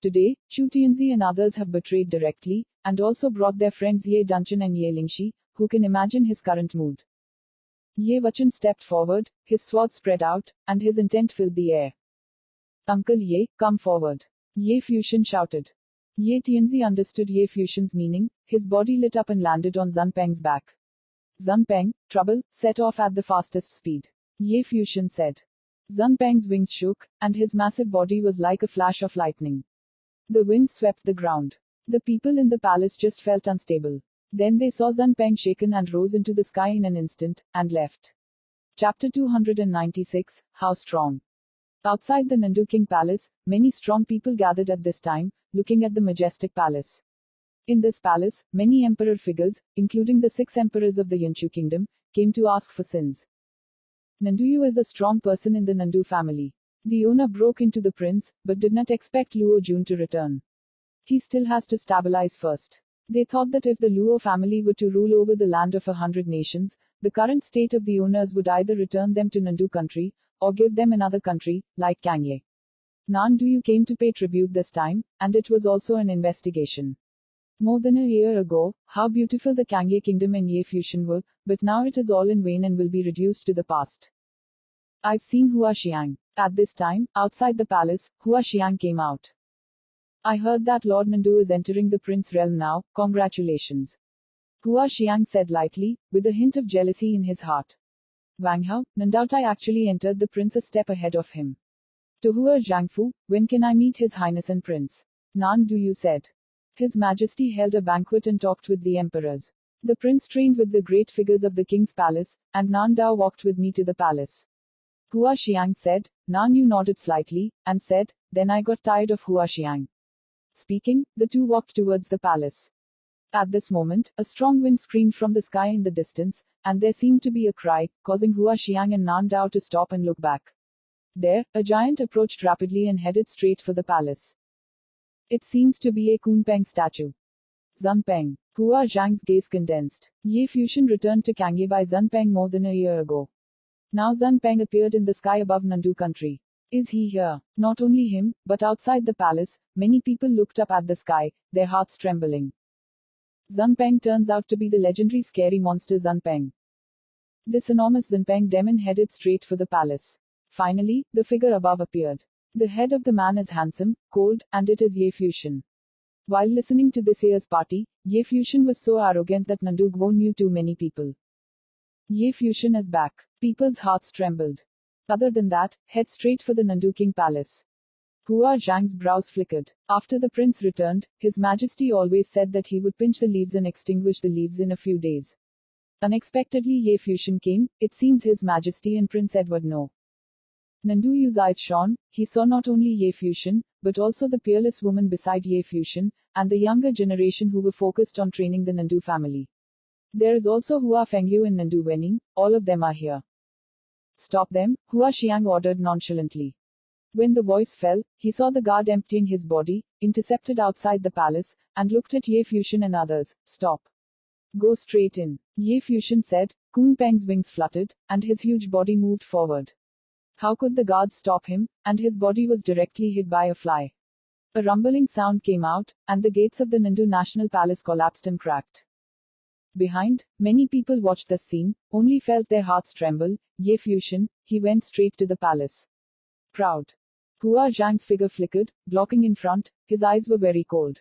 Today, Chu Tianzi and others have betrayed directly, and also brought their friends Ye Dunchen and Ye Lingxi, who can imagine his current mood. Ye Wuchen stepped forward, his sword spread out, and his intent filled the air. Uncle Ye, come forward. Ye Fuxian shouted. Ye Tianzi understood Ye Fuxian's meaning, his body lit up and landed on Zun Peng's back. Zun Peng, trouble, set off at the fastest speed. Ye Fuxian said. Zun Peng's wings shook, and his massive body was like a flash of lightning. The wind swept the ground. The people in the palace just felt unstable. Then they saw Zun Peng shaken and rose into the sky in an instant, and left. Chapter 296, How Strong. Outside the Nandu King Palace, many strong people gathered at this time, looking at the majestic palace. In this palace, many emperor figures, including the 6 emperors of the Yanchu kingdom, came to ask for sins. Nanduyu is a strong person in the Nandu family. The owner broke into the prince, but did not expect Luo Jun to return. He still has to stabilize first. They thought that if the Luo family were to rule over the land of 100 nations, the current state of the owners would either return them to Nandu country, or give them another country, like Kang Ye. Nanduyu came to pay tribute this time, and it was also an investigation. More than a year ago, how beautiful the Kang Ye kingdom and Ye Fuxian were, but now it is all in vain and will be reduced to the past. I've seen Hua Xiang. At this time, outside the palace, Hua Xiang came out. I heard that Lord Nandu is entering the prince realm now, congratulations. Hua Xiang said lightly, with a hint of jealousy in his heart. Wang Hao, Nandautai actually entered the prince a step ahead of him. To Hua Zhangfu, when can I meet His Highness and Prince? Nanduyu said. His Majesty held a banquet and talked with the emperors. The prince trained with the great figures of the king's palace, and Nandao walked with me to the palace. Hua Xiang said. Nanyu nodded slightly, and said, then I got tired of Hua Xiang. Speaking, the two walked towards the palace. At this moment, a strong wind screamed from the sky in the distance, and there seemed to be a cry, causing Hua Xiang and Nandao to stop and look back. There, a giant approached rapidly and headed straight for the palace. It seems to be a Kunpeng statue. Zun Peng. Hua Zhang's gaze condensed. Ye Fuxian returned to Kang Ye by Zun Peng more than a year ago. Now Zun Peng appeared in the sky above Nandu country. Is he here? Not only him, but outside the palace, many people looked up at the sky, their hearts trembling. Zun Peng turns out to be the legendary scary monster Zun Peng. This enormous Zun Peng demon headed straight for the palace. Finally, the figure above appeared. The head of the man is handsome, cold, and it is Ye Fuxian. While listening to this year's party, Ye Fuxian was so arrogant that Nandu Guo knew too many people. Ye Fuxian is back. People's hearts trembled. Other than that, head straight for the Nandu King Palace. Hua Zhang's brows flickered. After the prince returned, His Majesty always said that he would pinch the leaves and extinguish the leaves in a few days. Unexpectedly Ye Fuxian came, it seems His Majesty and Prince Edward know. Nanduyu's eyes shone, he saw not only Ye Fuxian, but also the peerless woman beside Ye Fuxian, and the younger generation who were focused on training the Nandu family. There is also Hua Fengyu and Nandu Wening, all of them are here. Stop them, Hua Xiang ordered nonchalantly. When the voice fell, he saw the guard emptying his body, intercepted outside the palace, and looked at Ye Fuxian and others. Stop. Go straight in. Ye Fuxian said. Kung Peng's wings fluttered, and his huge body moved forward. How could the guards stop him, and his body was directly hit by a fly. A rumbling sound came out, and the gates of the Nandu National Palace collapsed and cracked. Behind, many people watched the scene, only felt their hearts tremble. Ye Fuxian, he went straight to the palace. Proud. Hua Zhang's figure flickered, blocking in front, his eyes were very cold.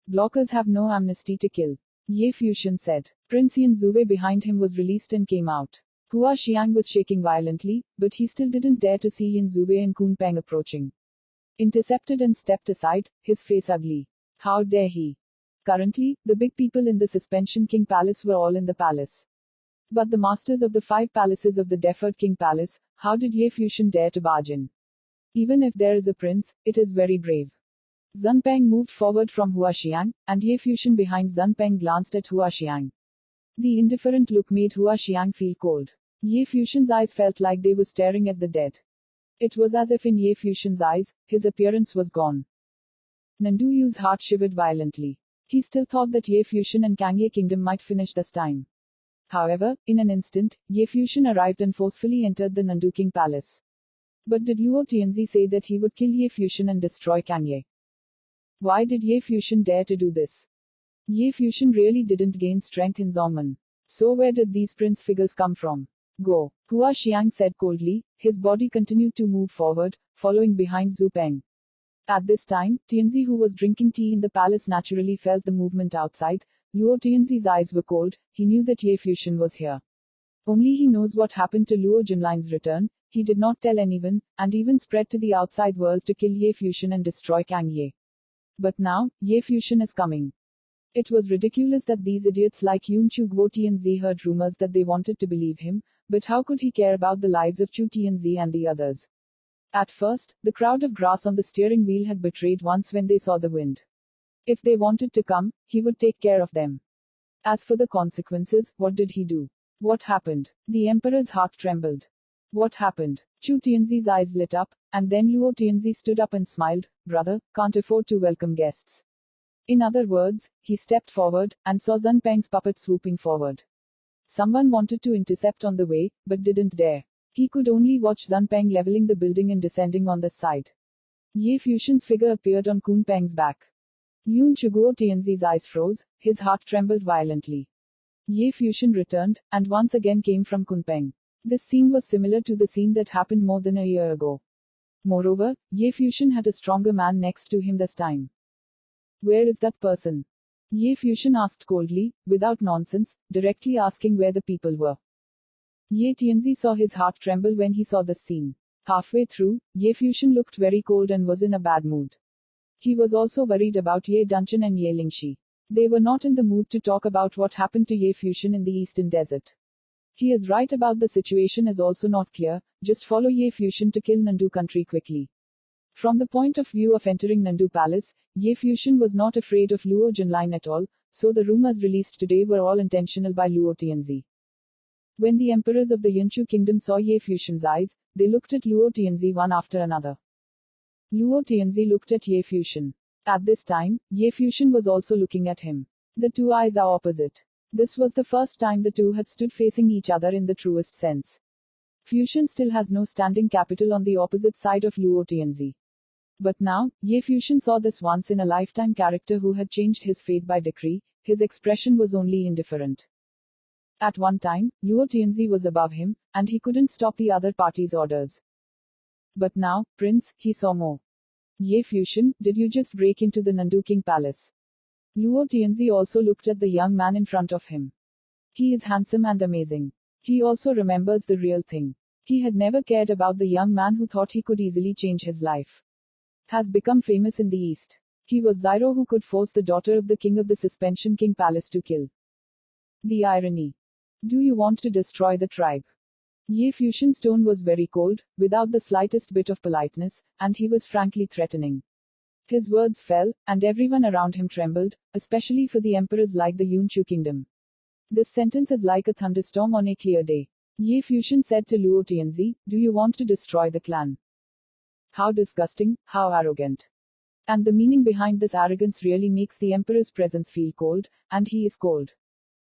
Blockers have no amnesty to kill. Ye Fuxian said. Prince Yan Zhuwei behind him was released and came out. Hua Xiang was shaking violently, but he still didn't dare to see Yan Zhuwei and Kun Peng approaching. Intercepted and stepped aside, his face ugly. How dare he? Currently, the big people in the Suspension King Palace were all in the palace. But the masters of the 5 palaces of the Deferred King Palace, how did Ye Fuxian dare to barge in? Even if there is a prince, it is very brave. Zun Peng moved forward from Hua Xiang, and Ye Fuxian behind Zun Peng glanced at Hua Xiang. The indifferent look made Hua Xiang feel cold. Ye Fuxian's eyes felt like they were staring at the dead. It was as if in Ye Fuxian's eyes, his appearance was gone. Nanduyu's heart shivered violently. He still thought that Ye Fuxian and Kang Ye Kingdom might finish this time. However, in an instant, Ye Fuxian arrived and forcefully entered the Nanduking palace. But did Luo Tianzi say that he would kill Ye Fuxian and destroy Kangye? Why did Ye Fuxian dare to do this? Ye Fuxian really didn't gain strength in Zongmen. So where did these prince figures come from? Go. Hua Xiang said coldly, his body continued to move forward, following behind Zhu Peng. At this time, Tianzi, who was drinking tea in the palace, naturally felt the movement outside. Luo Tianzi's eyes were cold, he knew that Ye Fuxian was here. Only he knows what happened to Luo Junline's return, he did not tell anyone, and even spread to the outside world to kill Ye Fuxian and destroy Kangye. But now, Ye Fuxian is coming. It was ridiculous that these idiots like Yun Chu Guo Tianzi heard rumors that they wanted to believe him, but how could he care about the lives of Chu Tianzi and the others? At first, the crowd of grass on the steering wheel had betrayed once when they saw the wind. If they wanted to come, he would take care of them. As for the consequences, what did he do? What happened? The emperor's heart trembled. What happened? Chu Tianzi's eyes lit up, and then Luo Tianzi stood up and smiled, brother, can't afford to welcome guests. In other words, he stepped forward, and saw Zun Peng's puppet swooping forward. Someone wanted to intercept on the way, but didn't dare. He could only watch Zun Peng leveling the building and descending on the side. Ye Fuxian's figure appeared on Kun Peng's back. Yun Chuguo Tianzi's eyes froze, his heart trembled violently. Ye Fuxian returned, and once again came from Kun Peng. This scene was similar to the scene that happened more than a year ago. Moreover, Ye Fuxian had a stronger man next to him this time. Where is that person? Ye Fuxian asked coldly, without nonsense, directly asking where the people were. Ye Tianzi saw his heart tremble when he saw this scene. Halfway through, Ye Fuxian looked very cold and was in a bad mood. He was also worried about Ye Dunchen and Ye Lingxi. They were not in the mood to talk about what happened to Ye Fuxian in the eastern desert. He is right about the situation is also not clear, just follow Ye Fuxian to kill Nandu country quickly. From the point of view of entering Nandu Palace, Ye Fuxian was not afraid of Luo Junline at all, so the rumors released today were all intentional by Luo Tianzi. When the emperors of the Yunchu kingdom saw Ye Fuxian's eyes, they looked at Luo Tianzi one after another. Luo Tianzi looked at Ye Fuxian. At this time, Ye Fuxian was also looking at him. The two eyes are opposite. This was the first time the two had stood facing each other in the truest sense. Fuxian still has no standing capital on the opposite side of Luo Tianzi. But now, Ye Fuxian saw this once in a lifetime character who had changed his fate by decree, his expression was only indifferent. At one time, Luo Tianzi was above him, and he couldn't stop the other party's orders. But now, Prince, he saw more. Ye Fuxian, did you just break into the Nanduking palace? Luo Tianzi also looked at the young man in front of him. He is handsome and amazing. He also remembers the real thing. He had never cared about the young man who thought he could easily change his life. Has become famous in the East. He was Zyro who could force the daughter of the king of the Suspension King Palace to kill. The irony. Do you want to destroy the tribe? Ye Fuxian's tone was very cold, without the slightest bit of politeness, and he was frankly threatening. His words fell, and everyone around him trembled, especially for the emperors like the Yunchu kingdom. This sentence is like a thunderstorm on a clear day. Ye Fuxian said to Luo Tianzi, do you want to destroy the clan? How disgusting, how arrogant. And the meaning behind this arrogance really makes the emperor's presence feel cold, and he is cold.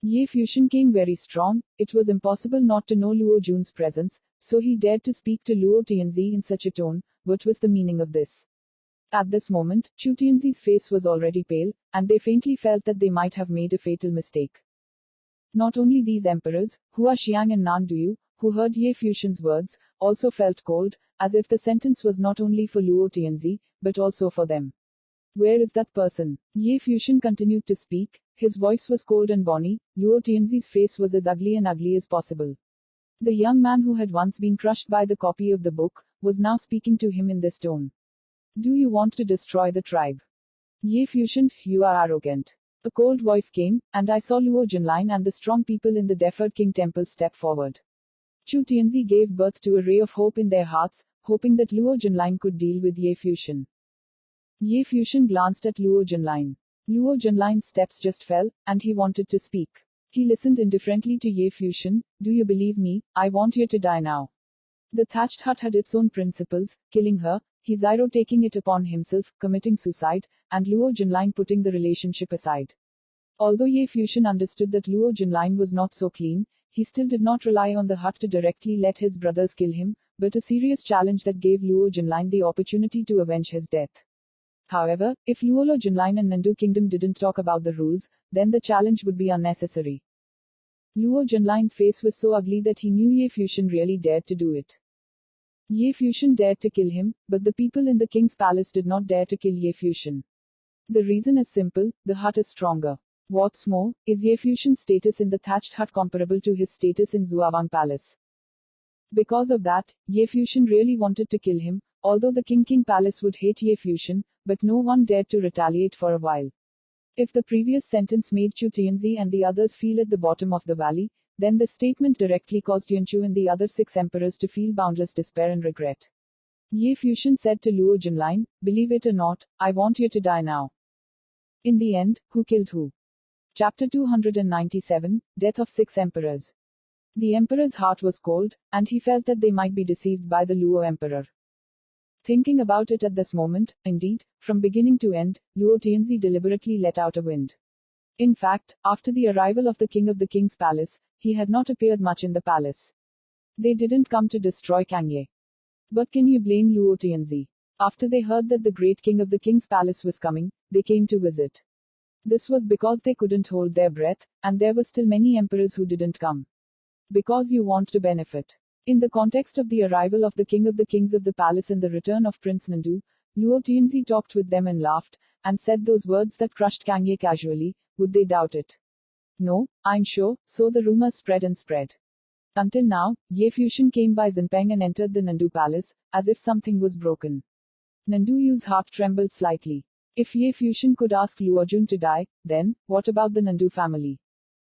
Ye Fuxian came very strong, it was impossible not to know Luo Jun's presence, so he dared to speak to Luo Tianzi in such a tone. What was the meaning of this? At this moment, Chu Tianzi's face was already pale, and they faintly felt that they might have made a fatal mistake. Not only these emperors, Hua Xiang and Nan Duyu, who heard Ye Fuxian's words, also felt cold, as if the sentence was not only for Luo Tianzi, but also for them. Where is that person? Ye Fuxian continued to speak, his voice was cold and bony, Luo Tianzi's face was as ugly as possible. The young man who had once been crushed by the copy of the book, was now speaking to him in this tone. Do you want to destroy the tribe? Ye Fuxian, you are arrogant. A cold voice came, and I saw Luo Junline and the strong people in the deferred king temple step forward. Chu Tianzi gave birth to a ray of hope in their hearts, hoping that Luo Junline could deal with Ye Fuxian. Ye Fuxian glanced at Luo Junline. Luo Junline's steps just fell, and he wanted to speak. He listened indifferently to Ye Fuxian. Do you believe me? I want you to die now. The thatched hut had its own principles, killing her, Zyro taking it upon himself, committing suicide, and Luo Junline putting the relationship aside. Although Ye Fuxian understood that Luo Junlin was not so clean, he still did not rely on the hut to directly let his brothers kill him, but a serious challenge that gave Luo Junlin the opportunity to avenge his death. However, if Luo Junlin and Nandu Kingdom didn't talk about the rules, then the challenge would be unnecessary. Luo Junlin's face was so ugly that he knew Ye Fuxian really dared to do it. Ye Fuxian dared to kill him, but the people in the king's palace did not dare to kill Ye Fuxian. The reason is simple, the hut is stronger. What's more, is Ye Fuxian's status in the thatched hut comparable to his status in Zuawang Palace? Because of that, Ye Fuxian really wanted to kill him, although the King Palace would hate Ye Fuxian, but no one dared to retaliate for a while. If the previous sentence made Chu Tianzi and the others feel at the bottom of the valley, then this statement directly caused Yuanchu and the other 6 emperors to feel boundless despair and regret. Ye Fuxian said to Luo Junlin, "Believe it or not, I want you to die now." In the end, who killed who? Chapter 297, Death of 6 Emperors. The emperor's heart was cold, and he felt that they might be deceived by the Luo emperor. Thinking about it at this moment, indeed, from beginning to end, Luo Tianzi deliberately let out a wind. In fact, after the arrival of the king of the king's palace, he had not appeared much in the palace. They didn't come to destroy Kangye. But can you blame Luo Tianzi? After they heard that the great king of the king's palace was coming, they came to visit. This was because they couldn't hold their breath, and there were still many emperors who didn't come. Because you want to benefit. In the context of the arrival of the king of the kings of the palace and the return of Prince Nandu, Luo Tianzi talked with them and laughed, and said those words that crushed Kangye casually. Would they doubt it? No, I'm sure. So the rumors spread and spread. Until now, Ye Fuxian came by Zinpeng and entered the Nandu palace, as if something was broken. Nandu's heart trembled slightly. If Ye Fuxian could ask Luojun to die, then, what about the Nandu family?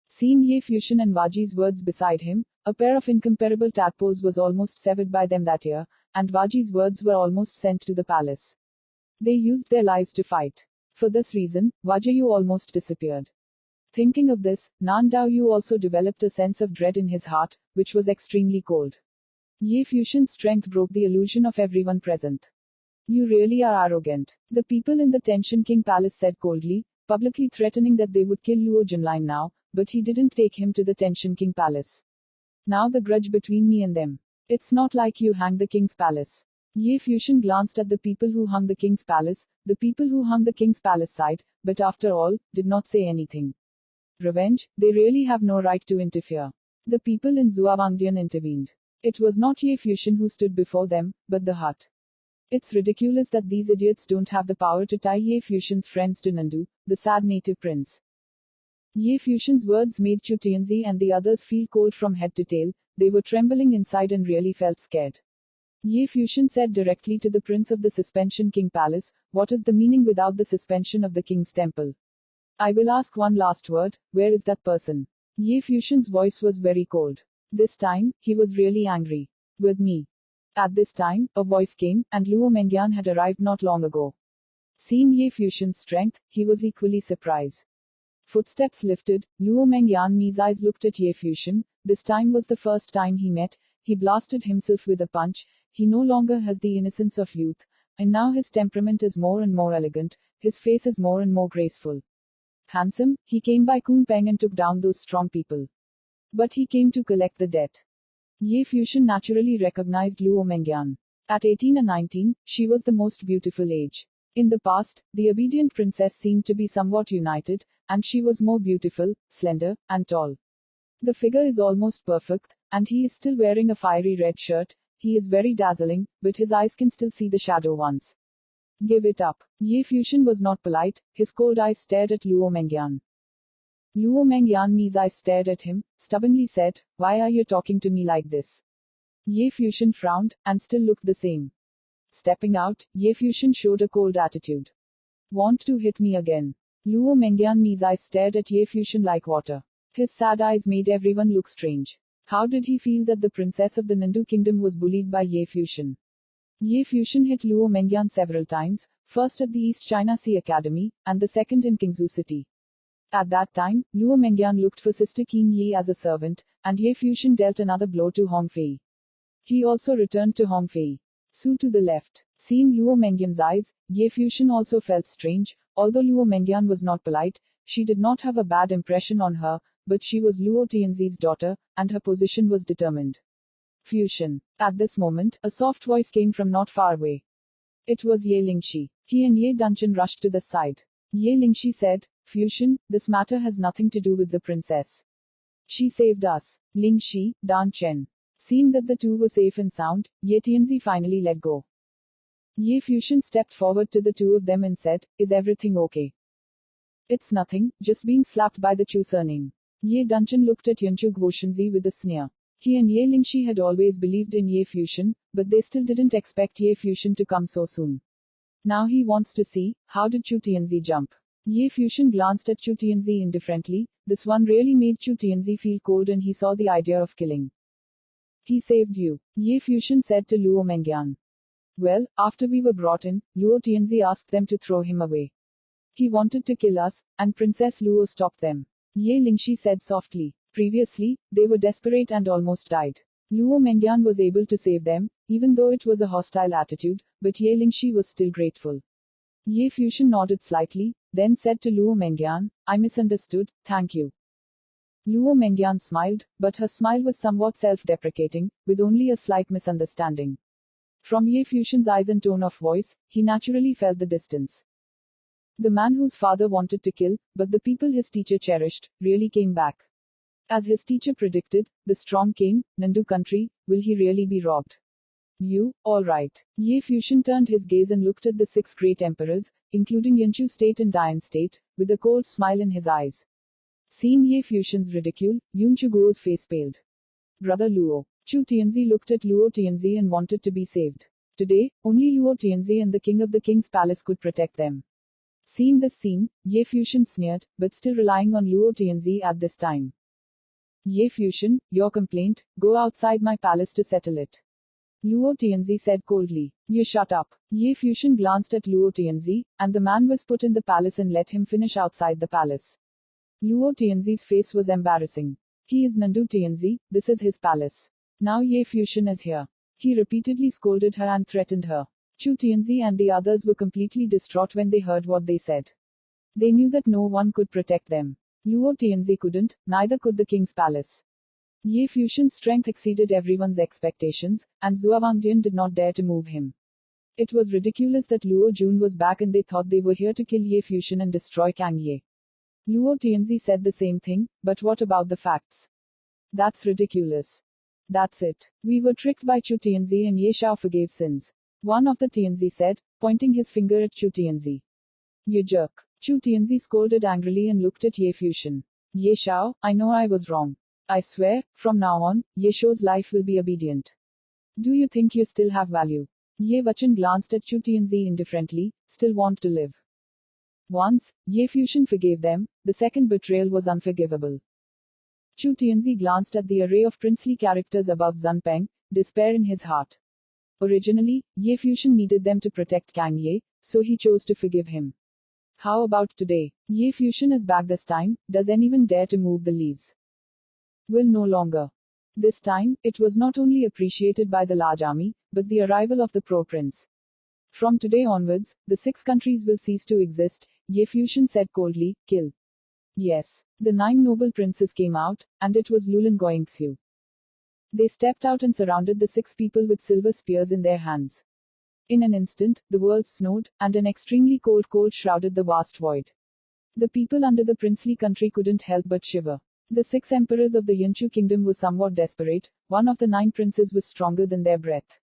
Seeing Ye Fuxian and Waji's words beside him, a pair of incomparable tadpoles was almost severed by them that year, and Waji's words were almost sent to the palace. They used their lives to fight. For this reason, Wajiyu almost disappeared. Thinking of this, Nan Daoyu also developed a sense of dread in his heart, which was extremely cold. Ye Fuxian's strength broke the illusion of everyone present. You really are arrogant. The people in the Tenshin King Palace said coldly, publicly threatening that they would kill Luo Junlin now, but he didn't take him to the Tenshin King Palace. Now the grudge between me and them. It's not like you hanged the king's palace. Ye Fuxian glanced at the people who hung the king's palace, the people who hung the king's palace side, but after all, did not say anything. Revenge, they really have no right to interfere. The people in Zuawangdian intervened. It was not Ye Fuxian who stood before them, but the hut. It's ridiculous that these idiots don't have the power to tie Ye Fuxian's friends to Nandu, the sad native prince. Ye Fuxian's words made Chu Tianzi and the others feel cold from head to tail. They were trembling inside and really felt scared. Ye Fuxian said directly to the prince of the Suspension King Palace, "What is the meaning without the suspension of the king's temple? I will ask one last word, where is that person?" Ye Fuxian's voice was very cold. This time, he was really angry. With me. At this time, a voice came, and Luo Mengyan had arrived not long ago. Seeing Ye Fuxian's strength, he was equally surprised. Footsteps lifted, Luo Mengyan's eyes looked at Ye Fuxian. This time was the first time he met. He blasted himself with a punch. He no longer has the innocence of youth, and now his temperament is more and more elegant, his face is more and more graceful. Handsome, he came by Kunpeng and took down those strong people. But he came to collect the debt. Ye Fuxian naturally recognized Luo Mengyan. At 18 and 19, she was the most beautiful age. In the past, the obedient princess seemed to be somewhat united, and she was more beautiful, slender, and tall. The figure is almost perfect, and he is still wearing a fiery red shirt. He is very dazzling, but his eyes can still see the shadow ones. Give it up. Ye Fuxian was not polite, his cold eyes stared at Luo Mengyan. Luo Mengyan's eyes stared at him, stubbornly said, "Why are you talking to me like this?" Ye Fuxian frowned, and still looked the same. Stepping out, Ye Fuxian showed a cold attitude. Want to hit me again? Luo Mengyan's eyes stared at Ye Fuxian like water. His sad eyes made everyone look strange. How did he feel that the princess of the Nandu kingdom was bullied by Ye Fuxian? Ye Fuxian hit Luo Mengyan several times, first at the East China Sea Academy, and the second in Qingzhou City. At that time, Luo Mengyan looked for Sister Qin Yi as a servant, and Ye Fuxian dealt another blow to Hong Fei. He also returned to Hong Fei. Su to the left. Seeing Luo Mengyan's eyes, Ye Fuxian also felt strange. Although Luo Mengyan was not polite, She did not have a bad impression on her, but she was Luo Tianzi's daughter, and her position was determined. Fusion. At this moment, a soft voice came from not far away. It was Ye Lingxi. He and Ye Dunchen rushed to the side. Ye Lingxi said, Fusion, this matter has nothing to do with the princess. She saved us. Lingxi, Dan Chen. Seeing that the two were safe and sound, Ye Tianzi finally let go. Ye Fusion stepped forward to the two of them and said, Is everything okay? It's nothing, just being slapped by the Chu surname. Ye Dunchen looked at Yanchu Guoshenzi with a sneer. He and Ye Lingxi had always believed in Ye Fusion, but they still didn't expect Ye Fusion to come so soon. Now he wants to see, how did Chu Tianzi jump? Ye Fusion glanced at Chu Tianzi indifferently. This one really made Chu Tianzi feel cold and he saw the idea of killing. He saved you, Ye Fusion said to Luo Mengyan. Well, after we were brought in, Luo Tianzi asked them to throw him away. He wanted to kill us, and Princess Luo stopped them. Ye Lingxi said softly. Previously, they were desperate and almost died. Luo Mengyan was able to save them, even though it was a hostile attitude, but Ye Lingxi was still grateful. Ye Fusion nodded slightly, then said to Luo Mengyan, I misunderstood, thank you. Luo Mengyan smiled, but her smile was somewhat self-deprecating, with only a slight misunderstanding. From Ye Fusion's eyes and tone of voice, he naturally felt the distance. The man whose father wanted to kill, but the people his teacher cherished, really came back. As his teacher predicted, the strong came. Nandu country, will he really be robbed? You, alright. Ye Fusion turned his gaze and looked at the 6 great emperors, including Yanchu state and Dian state, with a cold smile in his eyes. Seeing Ye Fusion's ridicule, Yun Chuguo's face paled. Brother Luo. Chu Tianzi looked at Luo Tianzi and wanted to be saved. Today, only Luo Tianzi and the king of the king's palace could protect them. Seeing this scene, Ye Fusion sneered, but still relying on Luo Tianzi at this time. Ye Fusion, your complaint, go outside my palace to settle it. Luo Tianzi said coldly. You shut up. Ye Fusion glanced at Luo Tianzi, and the man was put in the palace and let him finish outside the palace. Luo Tianzi's face was embarrassing. He is Nandu Tianzi, this is his palace. Now Ye Fusion is here. He repeatedly scolded her and threatened her. Chu Tianzi and the others were completely distraught when they heard what they said. They knew that no one could protect them. Luo Tianzi couldn't, neither could the king's palace. Ye Fusion's strength exceeded everyone's expectations, and Zhou Wangdian did not dare to move him. It was ridiculous that Luo Jun was back and they thought they were here to kill Ye Fusion and destroy Kang Ye. Luo Tianzi said the same thing, but what about the facts? That's ridiculous. That's it. We were tricked by Chu Tianzi and Ye Shao forgave sins. One of the Tianzi said, pointing his finger at Chu Tianzi. You jerk. Chu Tianzi scolded angrily and looked at Ye Fusion. Ye Shao, I know I was wrong. I swear, from now on, Ye Shao's life will be obedient. Do you think you still have value? Ye Wuchen glanced at Chu Tianzi indifferently, still want to live. Once, Ye Fusion forgave them, the second betrayal was unforgivable. Chu Tianzi glanced at the array of princely characters above Zun Peng, despair in his heart. Originally, Ye Fusion needed them to protect Kang Ye, so he chose to forgive him. How about today? Ye Fusion is back this time, does anyone dare to move the leaves? Will no longer. This time, it was not only appreciated by the large army, but the arrival of the pro-prince. From today onwards, the 6 countries will cease to exist, Ye Fusion said coldly, kill. Yes. The 9 noble princes came out, and it was Lulan Goingxiu. They stepped out and surrounded the 6 people with silver spears in their hands. In an instant, the world snowed, and an extremely cold shrouded the vast void. The people under the princely country couldn't help but shiver. The 6 emperors of the Yanchu kingdom were somewhat desperate, one of the 9 princes was stronger than their breath.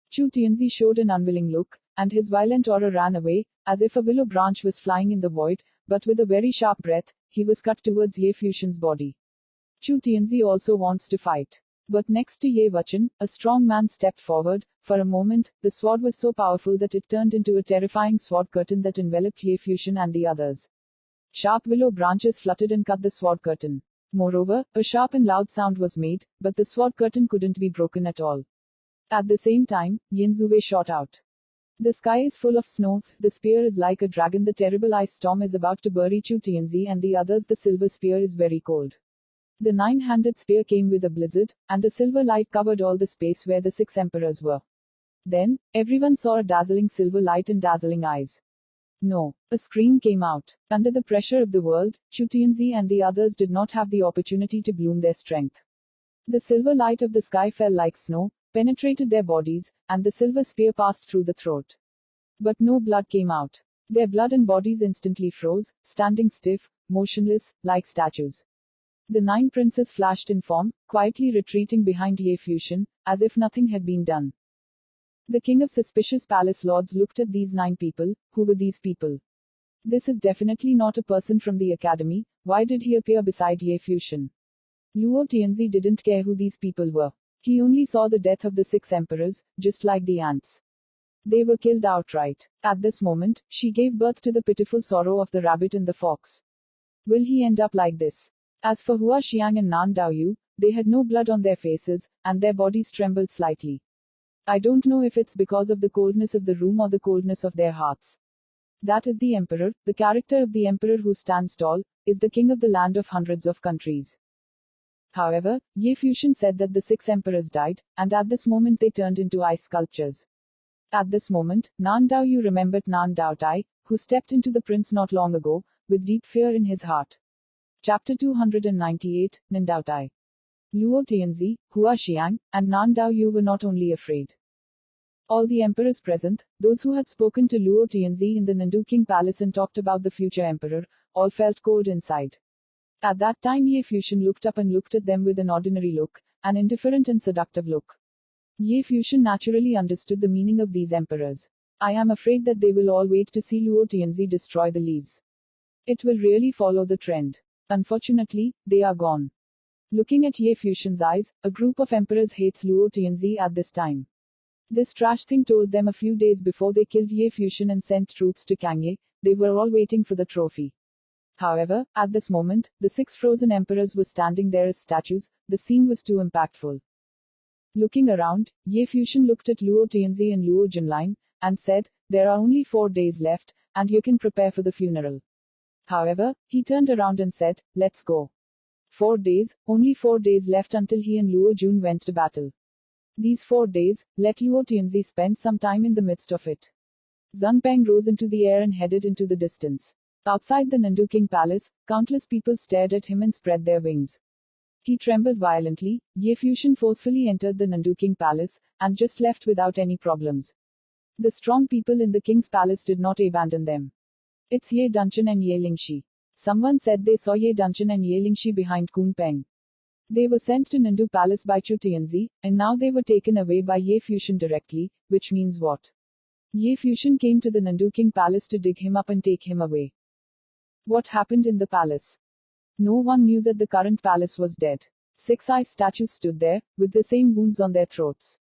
Chu Tianzi showed an unwilling look, and his violent aura ran away, as if a willow branch was flying in the void, but with a very sharp breath, he was cut towards Ye Fusion's body. Chu Tianzi also wants to fight. But next to Ye Wuchen, a strong man stepped forward. For a moment, the sword was so powerful that it turned into a terrifying sword curtain that enveloped Ye Fusion and the others. Sharp willow branches fluttered and cut the sword curtain. Moreover, a sharp and loud sound was made, but the sword curtain couldn't be broken at all. At the same time, Yin Zuwei shot out. The sky is full of snow, the spear is like a dragon, the terrible ice storm is about to bury Chu Tianzi and the others, the silver spear is very cold. The 9-handed spear came with a blizzard, and a silver light covered all the space where the 6 emperors were. Then, everyone saw a dazzling silver light and dazzling eyes. No. A scream came out. Under the pressure of the world, Chu Tianzi and the others did not have the opportunity to bloom their strength. The silver light of the sky fell like snow, penetrated their bodies, and the silver spear passed through the throat. But no blood came out. Their blood and bodies instantly froze, standing stiff, motionless, like statues. The 9 princes flashed in form, quietly retreating behind Ye Fuxian, as if nothing had been done. The king of suspicious palace lords looked at these 9 people. Who were these people? This is definitely not a person from the academy. Why did he appear beside Ye Fuxian? Luo Tianzi didn't care who these people were. He only saw the death of the 6 emperors, just like the ants. They were killed outright. At this moment, she gave birth to the pitiful sorrow of the rabbit and the fox. Will he end up like this? As for Hua Xiang and Nan Daoyu, they had no blood on their faces, and their bodies trembled slightly. I don't know if it's because of the coldness of the room or the coldness of their hearts. That is the emperor, the character of the emperor who stands tall, is the king of the land of hundreds of countries. However, Ye Fuxian said that the 6 emperors died, and at this moment they turned into ice sculptures. At this moment, Nan Daoyu remembered Nan Daotai, who stepped into the prince not long ago, with deep fear in his heart. Chapter 298, Nan Daotai. Luo Tianzi, Hua Xiang, and Nan Daoyu were not only afraid. All the emperors present, those who had spoken to Luo Tianzi in the Nanduking Palace and talked about the future emperor, all felt cold inside. At that time Ye Fuxian looked up and looked at them with an ordinary look, an indifferent and seductive look. Ye Fuxian naturally understood the meaning of these emperors. I am afraid that they will all wait to see Luo Tianzi destroy the leaves. It will really follow the trend. Unfortunately, they are gone. Looking at Ye Fuxian's eyes, a group of emperors hates Luo Tianzi at this time. This trash thing told them a few days before they killed Ye Fuxian and sent troops to Kangye, they were all waiting for the trophy. However, at this moment, the 6 frozen emperors were standing there as statues. The scene was too impactful. Looking around, Ye Fuxian looked at Luo Tianzi and Luo Junlin, and said, there are only 4 days left, and you can prepare for the funeral. However, he turned around and said, let's go. 4 days, only 4 days left until he and Luo Jun went to battle. These 4 days, let Luo Tianzi spend some time in the midst of it. Zhang Peng rose into the air and headed into the distance. Outside the Nanduking Palace, countless people stared at him and spread their wings. He trembled violently. Ye Fuxian forcefully entered the Nanduking Palace, and just left without any problems. The strong people in the king's palace did not abandon them. It's Ye Dunchen and Ye Lingxi. Someone said they saw Ye Dunchen and Ye Lingxi behind Kun Peng. They were sent to Nandu Palace by Chu Tianzi, and now they were taken away by Ye Fuxian directly, which means what? Ye Fuxian came to the Nanduking Palace to dig him up and take him away. What happened in the palace? No one knew that the current palace was dead. 6 ice statues stood there, with the same wounds on their throats.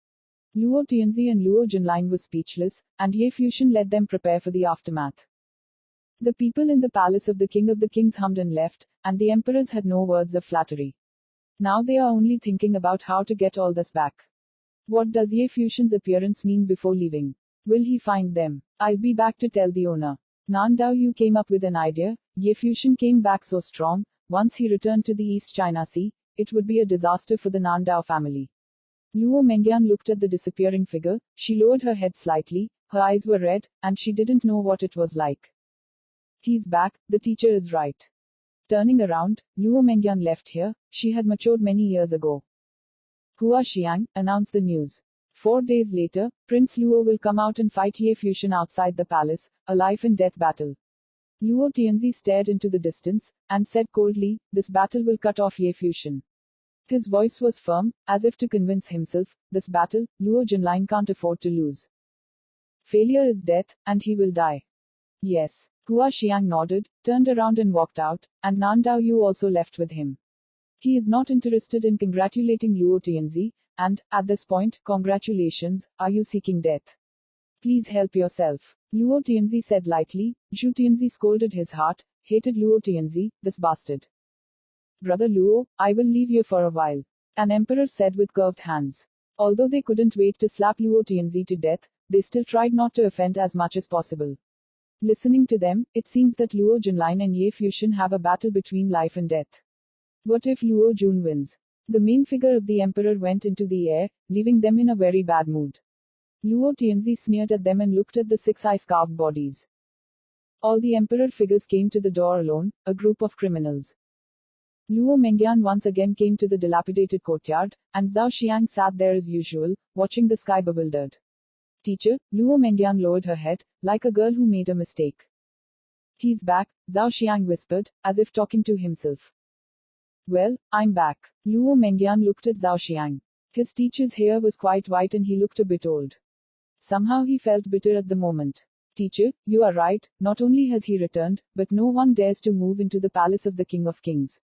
Luo Tianzi and Luo Junlin were speechless, and Ye Fuxian let them prepare for the aftermath. The people in the palace of the kings hummed and left, and the emperors had no words of flattery. Now they are only thinking about how to get all this back. What does Ye Fuxian's appearance mean before leaving? Will he find them? I'll be back to tell the owner. Nan Daoyu came up with an idea. Ye Fuxian came back so strong. Once he returned to the East China Sea, it would be a disaster for the Nan Dao family. Luo Mengyan looked at the disappearing figure. She lowered her head slightly. Her eyes were red, and she didn't know what it was like. He's back, the teacher is right. Turning around, Luo Mengyan left here. She had matured many years ago. Hua Xiang announced the news. 4 days later, Prince Luo will come out and fight Ye Fuxian outside the palace, a life and death battle. Luo Tianzi stared into the distance, and said coldly, this battle will cut off Ye Fuxian. His voice was firm, as if to convince himself, this battle, Luo Junlin can't afford to lose. Failure is death, and he will die. Yes. Hua Xiang nodded, turned around and walked out, and Nan Daoyu also left with him. He is not interested in congratulating Luo Tianzi, and, at this point, congratulations, are you seeking death? Please help yourself. Luo Tianzi said lightly. Zhu Tianzi scolded his heart, hated Luo Tianzi, this bastard. Brother Luo, I will leave you for a while. An emperor said with curved hands. Although they couldn't wait to slap Luo Tianzi to death, they still tried not to offend as much as possible. Listening to them, it seems that Luo Junlin and Ye Fuxian have a battle between life and death. What if Luo Jun wins? The main figure of the emperor went into the air, leaving them in a very bad mood. Luo Tianzi sneered at them and looked at the 6 ice-carved bodies. All the emperor figures came to the door alone, a group of criminals. Luo Mengyan once again came to the dilapidated courtyard, and Zhao Xiang sat there as usual, watching the sky bewildered. Teacher, Luo Mengyan lowered her head, like a girl who made a mistake. He's back, Zhao Xiang whispered, as if talking to himself. Well, I'm back. Luo Mengyan looked at Zhao Xiang. His teacher's hair was quite white and he looked a bit old. Somehow he felt bitter at the moment. Teacher, you are right, not only has he returned, but no one dares to move into the palace of the King of Kings.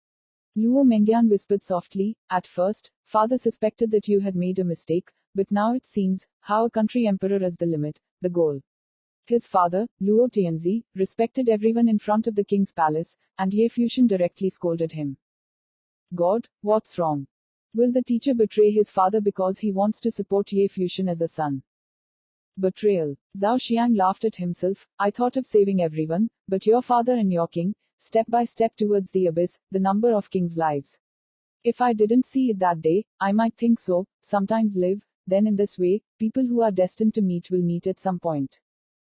Luo Mengyan whispered softly, at first, father suspected that you had made a mistake, but now it seems, how a country emperor is the limit, the goal. His father, Luo Tianzi, respected everyone in front of the king's palace, and Ye Fuxian directly scolded him. God, what's wrong? Will the teacher betray his father because he wants to support Ye Fuxian as a son? Betrayal. Zhao Xiang laughed at himself. I thought of saving everyone, but your father and your king, step by step towards the abyss, the number of kings' lives. If I didn't see it that day, I might think so, sometimes live, then in this way, people who are destined to meet will meet at some point.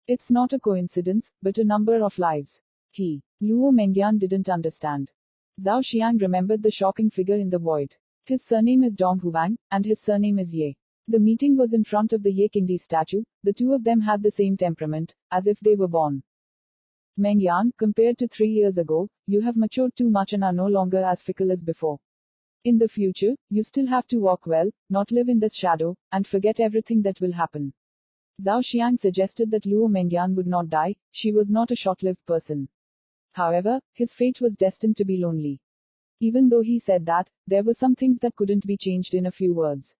It's not a coincidence, but a number of lives. Luo Mengyan didn't understand. Zhao Xiang remembered the shocking figure in the void. His surname is Dong Huang, and his surname is Ye. The meeting was in front of the Ye Qingdi statue, the two of them had the same temperament, as if they were born. Mengyan, compared to 3 years ago, you have matured too much and are no longer as fickle as before. In the future, you still have to walk well, not live in the shadow, and forget everything that will happen. Zhao Xiang suggested that Luo Mengyan would not die, she was not a short-lived person. However, his fate was destined to be lonely. Even though he said that, there were some things that couldn't be changed in a few words.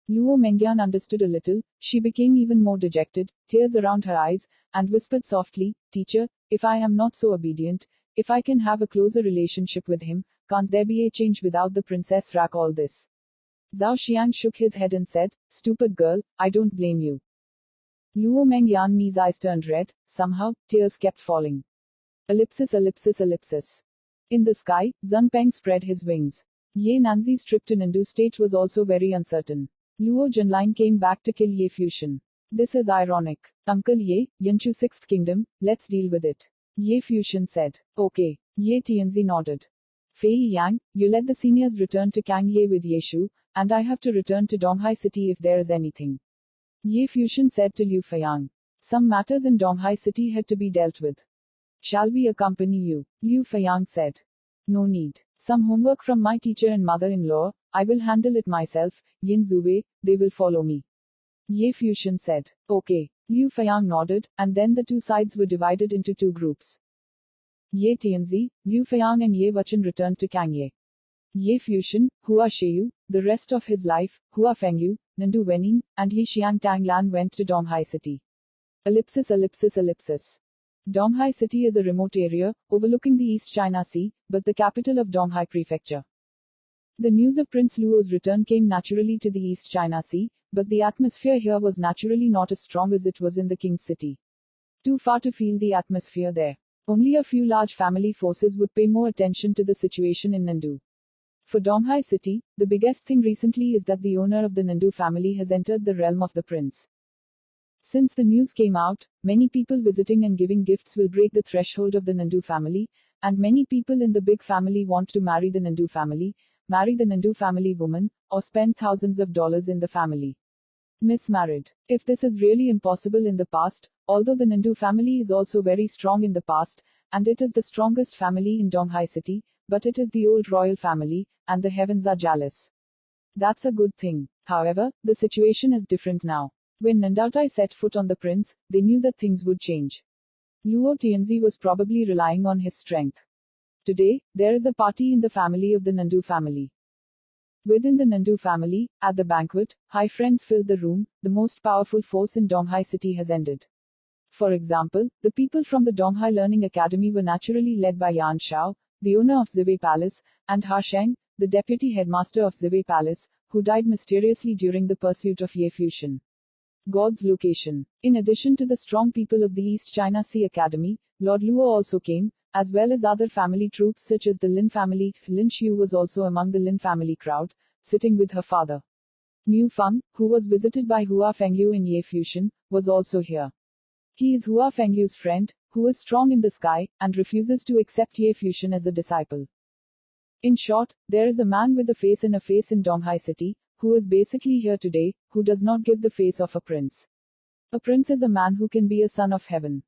Luo Mengyan understood a little, she became even more dejected, tears around her eyes, and whispered softly, Teacher, if I am not so obedient, if I can have a closer relationship with him, can't there be a change without the princess rack all this? Zhao Xiang shook his head and said, Stupid girl, I don't blame you. Luo Mengyan's eyes turned red, somehow, tears kept falling. Ellipsis ellipsis ellipsis. In the sky, Zhang Peng spread his wings. Ye Nanzi's trip to Nandu state was also very uncertain. Luo Junlin came back to kill Ye Fuxian. This is ironic. Uncle Ye, Yanchu 6th Kingdom, let's deal with it. Ye Fuxian said. Okay. Ye Tianzi nodded. Fei Yang, you let the seniors return to Kangye with Ye Shu, and I have to return to Donghai city if there is anything. Ye Fuxian said to Liu Feiyang. Some matters in Donghai city had to be dealt with. Shall we accompany you? Liu Feiyang said. No need. Some homework from my teacher and mother-in-law, I will handle it myself, Yin Zuwei, they will follow me. Ye Fuxian said. Okay. Liu Feiyang nodded, and then the two sides were divided into two groups. Ye Tianzi, Liu Feiyang and Ye Wuchen returned to Kangye. Ye Fuxian, Hua Sheu, the rest of his life, Hua Fengyu, Nandu Wening, and Ye Xiang Tanglan went to Donghai city. Ellipsis ellipsis ellipsis. Donghai city is a remote area, overlooking the East China Sea, but the capital of Donghai Prefecture. The news of Prince Luo's return came naturally to the East China Sea, but the atmosphere here was naturally not as strong as it was in the king's city. Too far to feel the atmosphere there. Only a few large family forces would pay more attention to the situation in Nandu. For Donghai city, the biggest thing recently is that the owner of the Nandu family has entered the realm of the prince. Since the news came out, many people visiting and giving gifts will break the threshold of the Nandu family, and many people in the big family want to marry the Nandu family woman, or spend thousands of dollars in the family. Mismarried. If this is really impossible in the past, although the Nandu family is also very strong in the past, and it is the strongest family in Donghai city, but it is the old royal family, and the heavens are jealous. That's a good thing. However, the situation is different now. When Nandautai set foot on the prince, they knew that things would change. Luo Tianzi was probably relying on his strength. Today, there is a party in the family of the Nandu family. Within the Nandu family, at the banquet, high friends filled the room, the most powerful force in Donghai city has ended. For example, the people from the Donghai Learning Academy were naturally led by Yan Shao, the owner of Ziwei Palace, and Ha Sheng, the deputy headmaster of Ziwei Palace, who died mysteriously during the pursuit of Ye Fuxian. God's location. In addition to the strong people of the East China Sea Academy, Lord Luo also came, as well as other family troops such as the Lin family. Lin Xiu was also among the Lin family crowd, sitting with her father. Mu Feng, who was visited by Hua Fengyu in Ye Fuxian, was also here. He is Hua Fengyu's friend, who is strong in the sky, and refuses to accept Ye Fuxian as a disciple. In short, there is a man with a face in Donghai City, who is basically here today, who does not give the face of a prince. A prince is a man who can be a son of heaven.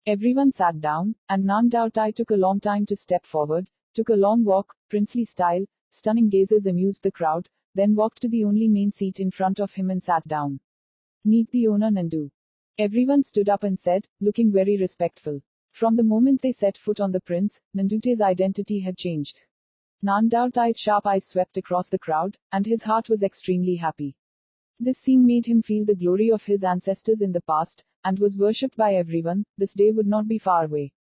Everyone sat down, and Nan Dao Tai took a long time to step forward, took a long walk, princely style, stunning gazes amused the crowd, then walked to the only main seat in front of him and sat down. Meet the owner Nandu. Everyone stood up and said, looking very respectful. From the moment they set foot on the prince, Nandute's identity had changed. Nan Dao Tai's sharp eyes swept across the crowd, and his heart was extremely happy. This scene made him feel the glory of his ancestors in the past, and was worshipped by everyone. This day would not be far away.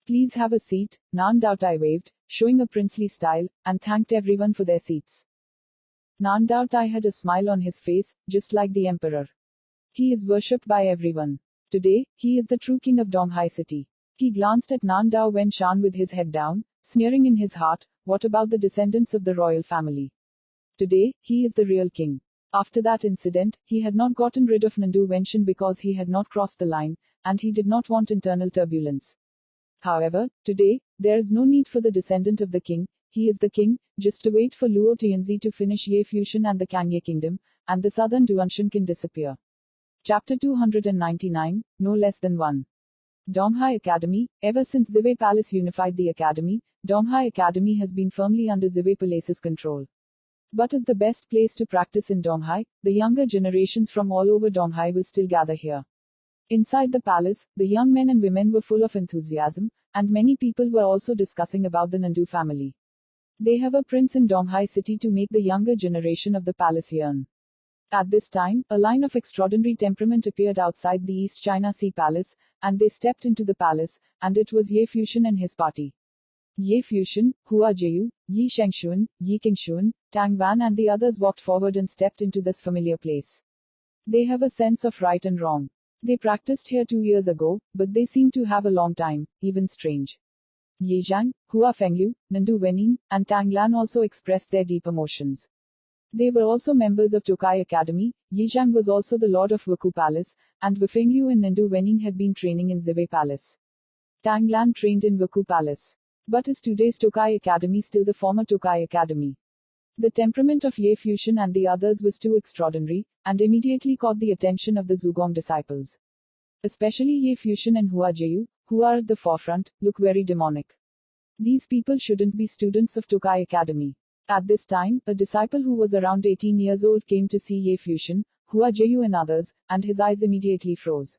Please have a seat, Nan Dao Tai waved, showing a princely style, and thanked everyone for their seats. Nan Dao Tai had a smile on his face, just like the emperor. He is worshipped by everyone. Today, he is the true king of Donghai City. He glanced at Nan Dao Wen Shan with his head down, sneering in his heart, what about the descendants of the royal family? Today, he is the real king. After that incident, he had not gotten rid of Nandu Wenshan because he had not crossed the line, and he did not want internal turbulence. However, today, there is no need for the descendant of the king, he is the king, just wait for Luo Tianzi to finish Ye Fuxian and the Kangye kingdom, and the southern Duanshan can disappear. Chapter 299, No Less Than 1. Donghai Academy. Ever since Zivei Palace unified the academy, Donghai Academy has been firmly under Zivei Palace's control. But as the best place to practice in Donghai, the younger generations from all over Donghai will still gather here. Inside the palace, the young men and women were full of enthusiasm, and many people were also discussing about the Nandu family. They have a prince in Donghai City to make the younger generation of the palace yearn. At this time, a line of extraordinary temperament appeared outside the East China Sea Palace, and they stepped into the palace, and it was Ye Fuxian and his party. Ye Fuxian, Hua Jiu, Yi Shengshuan, Yi Qingshuan, Tang Wan and the others walked forward and stepped into this familiar place. They have a sense of right and wrong. They practiced here 2 years ago, but they seem to have a long time, even strange. Ye Zhang, Hua Fengyu, Nandu Wenin, and Tang Lan also expressed their deep emotions. They were also members of Tokai Academy. Ye Zhang was also the lord of Wuku Palace, and Wufengyu and Nandu Wening had been training in Zivei Palace. Tang Lan trained in Wuku Palace. But is today's Tokai Academy still the former Tokai Academy? The temperament of Ye Fuxian and the others was too extraordinary, and immediately caught the attention of the Zugong disciples. Especially Ye Fuxian and Hua Jiu, who are at the forefront, look very demonic. These people shouldn't be students of Tokai Academy. At this time, a disciple who was around 18 years old came to see Ye Fuxian, Hua Jiu and others, and his eyes immediately froze.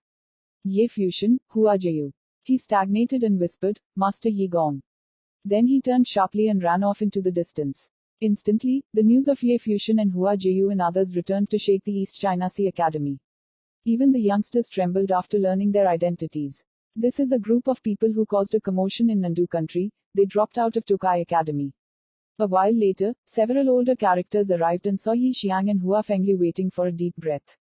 Ye Fuxian, Hua Jiu. He stagnated and whispered, Master Yi Gong. Then he turned sharply and ran off into the distance. Instantly, the news of Ye Fuxian and Hua Jiu and others returned to shake the East China Sea Academy. Even the youngsters trembled after learning their identities. This is a group of people who caused a commotion in Nandu country. They dropped out of Tokai Academy. A while later, several older characters arrived and saw Yi Xiang and Hua Fengyu waiting for a deep breath.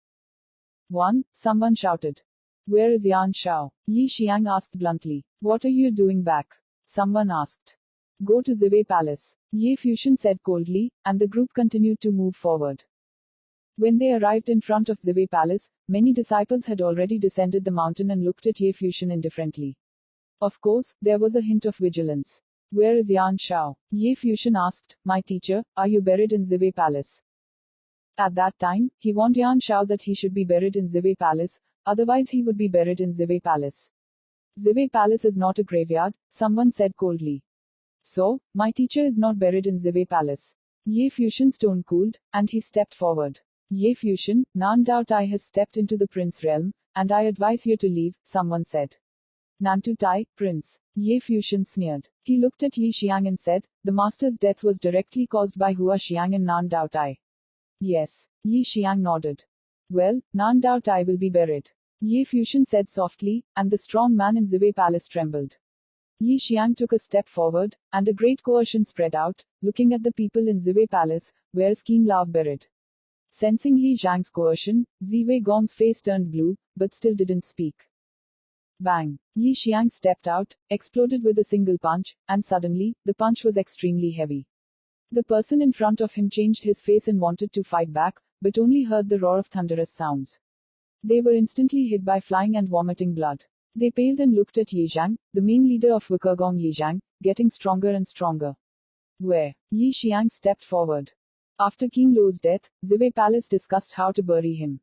1. Someone shouted. Where is Yan Shao? Yi Xiang asked bluntly. What are you doing back? Someone asked. Go to Zivei Palace. Ye Fuxian said coldly, and the group continued to move forward. When they arrived in front of Zivei Palace, many disciples had already descended the mountain and looked at Ye Fuxian indifferently. Of course, there was a hint of vigilance. Where is Yan Shao? Ye Fuxian asked, My teacher, are you buried in Zivei Palace? At that time, he warned Yan Shao that he should be buried in Zivei Palace, otherwise he would be buried in Zivei Palace. Zivei Palace is not a graveyard, someone said coldly. So, my teacher is not buried in Zivei Palace. Ye Fuxian's tone cooled, and he stepped forward. Ye Fuxian, Nan Dao Tai has stepped into the prince realm, and I advise you to leave, someone said. Nantu Tai, prince. Ye Fuxian sneered. He looked at Yi Xiang and said, the master's death was directly caused by Hua Xiang and Nan Dao Tai. Yes. Yi Xiang nodded. Well, Nan Dao Tai will be buried. Ye Fuxian said softly, and the strong man in Zivei Palace trembled. Yi Xiang took a step forward, and a great coercion spread out, looking at the people in Zivei Palace, where is Keen Lao buried. Sensing Yi Zhang's coercion, Zivei Gong's face turned blue, but still didn't speak. Bang! Yi Xiang stepped out, exploded with a single punch, and suddenly, the punch was extremely heavy. The person in front of him changed his face and wanted to fight back, but only heard the roar of thunderous sounds. They were instantly hit by flying and vomiting blood. They paled and looked at Yi Zhang, the main leader of Wukongong Yi Zhang, getting stronger and stronger. Where? Yi Xiang stepped forward. After King Lo's death, Zivei Palace discussed how to bury him.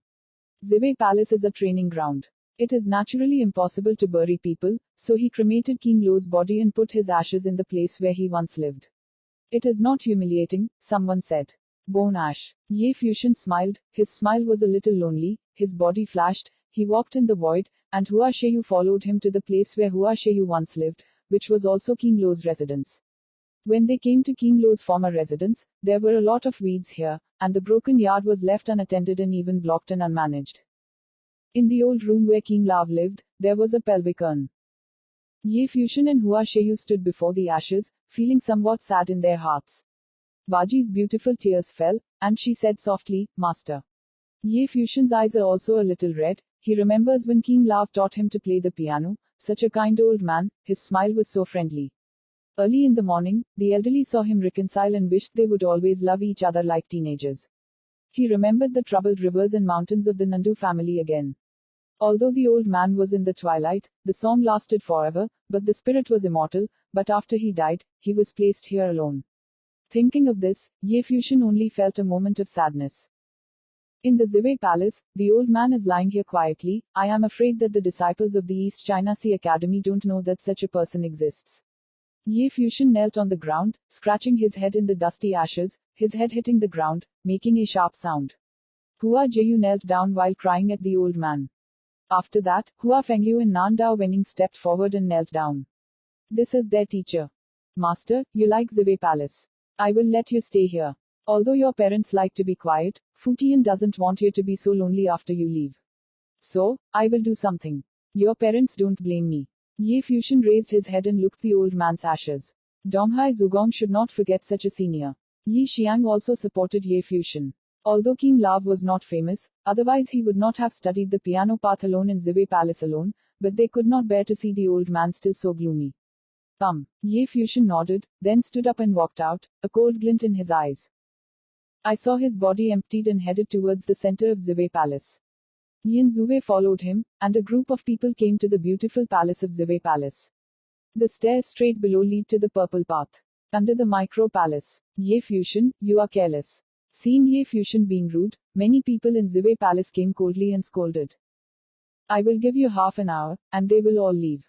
Zivei Palace is a training ground. It is naturally impossible to bury people, so he cremated King Lo's body and put his ashes in the place where he once lived. It is not humiliating, someone said. Bone ash. Ye Fuxian smiled, his smile was a little lonely, his body flashed, he walked in the void, and Hua Sheiyu followed him to the place where Hua Sheiyu once lived, which was also King Lo's residence. When they came to King Lo's former residence, there were a lot of weeds here, and the broken yard was left unattended and even blocked and unmanaged. In the old room where King Lao lived, there was a pelvic urn. Ye Fuxian and Hua Sheiyu stood before the ashes, feeling somewhat sad in their hearts. Baji's beautiful tears fell, and she said softly, Master. Ye Fuxian's eyes are also a little red, he remembers when King Lao taught him to play the piano, such a kind old man, his smile was so friendly. Early in the morning, the elderly saw him reconcile and wished they would always love each other like teenagers. He remembered the troubled rivers and mountains of the Nandu family again. Although the old man was in the twilight, the song lasted forever, but the spirit was immortal, but after he died, he was placed here alone. Thinking of this, Ye Fuxian only felt a moment of sadness. In the Zivei Palace, the old man is lying here quietly. I am afraid that the disciples of the East China Sea Academy don't know that such a person exists. Ye Fuxian knelt on the ground, scratching his head in the dusty ashes, his head hitting the ground, making a sharp sound. Hua Jieyu knelt down while crying at the old man. After that, Hua Fengyu and Nan Dao Wening stepped forward and knelt down. This is their teacher. Master, you like Zivei Palace. I will let you stay here. Although your parents like to be quiet, Fu Tian doesn't want you to be so lonely after you leave. So, I will do something. Your parents don't blame me. Ye Fuxian raised his head and looked the old man's ashes. Donghai Zugong should not forget such a senior. Yi Xiang also supported Ye Fuxian. Although King Lao was not famous, otherwise he would not have studied the piano path alone in Zivei Palace alone, but they could not bear to see the old man still so gloomy. Come. Ye Fuxian nodded, then stood up and walked out, a cold glint in his eyes. I saw his body emptied and headed towards the center of Zivei Palace. Yan Zhuwei followed him, and a group of people came to the beautiful palace of Zivei Palace. The stairs straight below lead to the purple path. Under the micro palace. Ye Fuxian, you are careless. Seeing Ye Fuxian being rude, many people in Zivei Palace came coldly and scolded. I will give you half an hour, and they will all leave.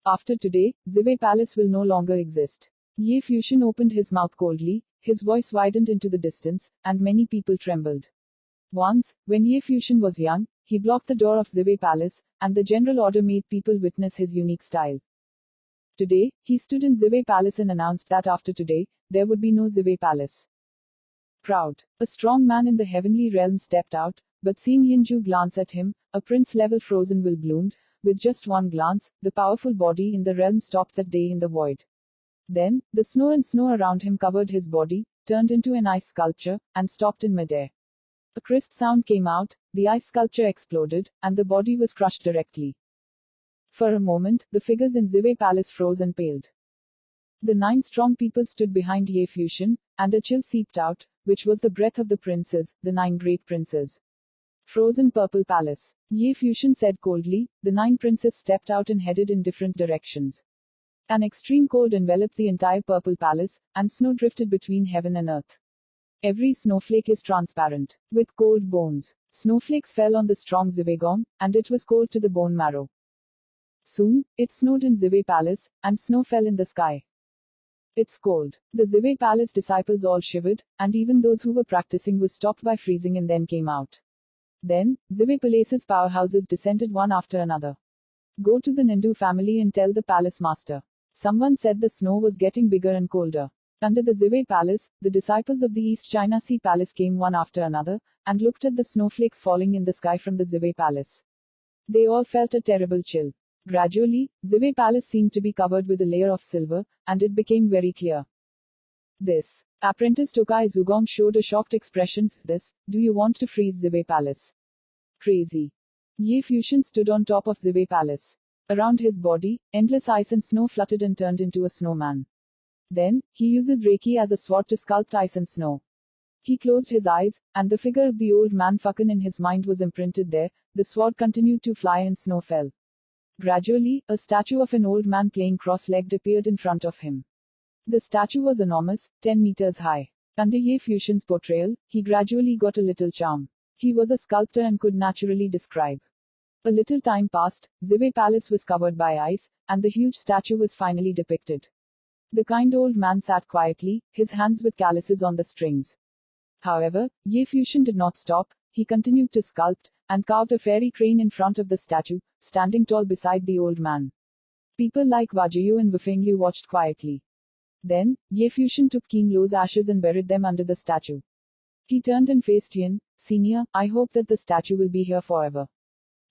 After today, Zivei Palace will no longer exist. Ye Fuxian opened his mouth coldly, his voice widened into the distance, and many people trembled. Once, when Ye Fuxian was young, he blocked the door of Zivei Palace, and the general order made people witness his unique style. Today, he stood in Zivei Palace and announced that after today, there would be no Zivei Palace. Proud. A strong man in the heavenly realm stepped out, but seeing Yinju glance at him, a prince-level frozen will bloomed. With just one glance, the powerful body in the realm stopped that day in the void. Then, the snow and snow around him covered his body, turned into an ice sculpture, and stopped in midair. A crisp sound came out, the ice sculpture exploded, and the body was crushed directly. For a moment, the figures in Zivei Palace froze and paled. The 9 strong people stood behind Ye Fuxian, and a chill seeped out, which was the breath of the princes, the 9 great princes. Frozen Purple Palace. Ye Fuxian said coldly, the 9 princes stepped out and headed in different directions. An extreme cold enveloped the entire Purple Palace, and snow drifted between heaven and earth. Every snowflake is transparent, with cold bones. Snowflakes fell on the strong Zivegong, and it was cold to the bone marrow. Soon, it snowed in Zivei Palace, and snow fell in the sky. It's cold. The Zivei Palace disciples all shivered, and even those who were practicing were stopped by freezing and then came out. Then, Zivei Palace's powerhouses descended one after another. Go to the Nindu family and tell the palace master. Someone said the snow was getting bigger and colder. Under the Zivei Palace, the disciples of the East China Sea Palace came one after another, and looked at the snowflakes falling in the sky from the Zivei Palace. They all felt a terrible chill. Gradually, Zivei Palace seemed to be covered with a layer of silver, and it became very clear. This. Apprentice Tokai Zugong showed a shocked expression. This, do you want to freeze Zivei Palace? Crazy. Ye Fuxian stood on top of Zivei Palace. Around his body, endless ice and snow fluttered and turned into a snowman. Then, he uses Reiki as a sword to sculpt ice and snow. He closed his eyes, and the figure of the old man Fucken in his mind was imprinted there. The sword continued to fly and snow fell. Gradually, a statue of an old man playing cross-legged appeared in front of him. The statue was enormous, 10 meters high. Under Ye Fusion's portrayal, he gradually got a little charm. He was a sculptor and could naturally describe. A little time passed, Zivay Palace was covered by ice, and the huge statue was finally depicted. The kind old man sat quietly, his hands with calluses on the strings. However, Ye Fusion did not stop. He continued to sculpt, and carved a fairy crane in front of the statue, standing tall beside the old man. People like Wajiyu and Wufengyu watched quietly. Then, Ye Fusion took Qin Lo's ashes and buried them under the statue. He turned and faced Yin. Senior, I hope that the statue will be here forever.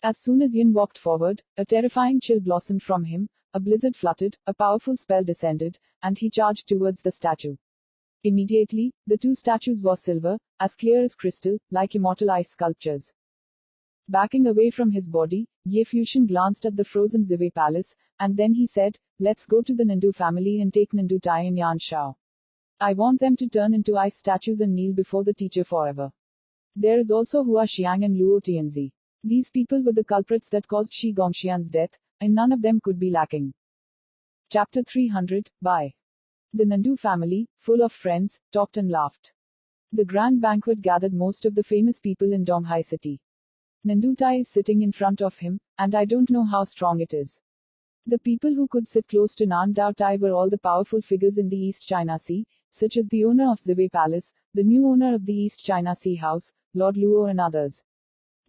As soon as Yin walked forward, a terrifying chill blossomed from him, a blizzard fluttered, a powerful spell descended, and he charged towards the statue. Immediately, the two statues were silver, as clear as crystal, like immortal ice sculptures. Backing away from his body, Ye Fusion glanced at the frozen Zivay Palace, and then he said, let's go to the Nandu family and take Nandu Tai and Yan Shao. I want them to turn into ice statues and kneel before the teacher forever. There is also Hua Xiang and Luo Tianzi. These people were the culprits that caused Shi Gongxian's death, and none of them could be lacking. Chapter 300, by the Nandu family, full of friends, talked and laughed. The grand banquet gathered most of the famous people in Donghai city. Nandu Tai is sitting in front of him, and I don't know how strong it is. The people who could sit close to Nandao Tai were all the powerful figures in the East China Sea, such as the owner of Zivay Palace, the new owner of the East China Sea House, Lord Luo and others.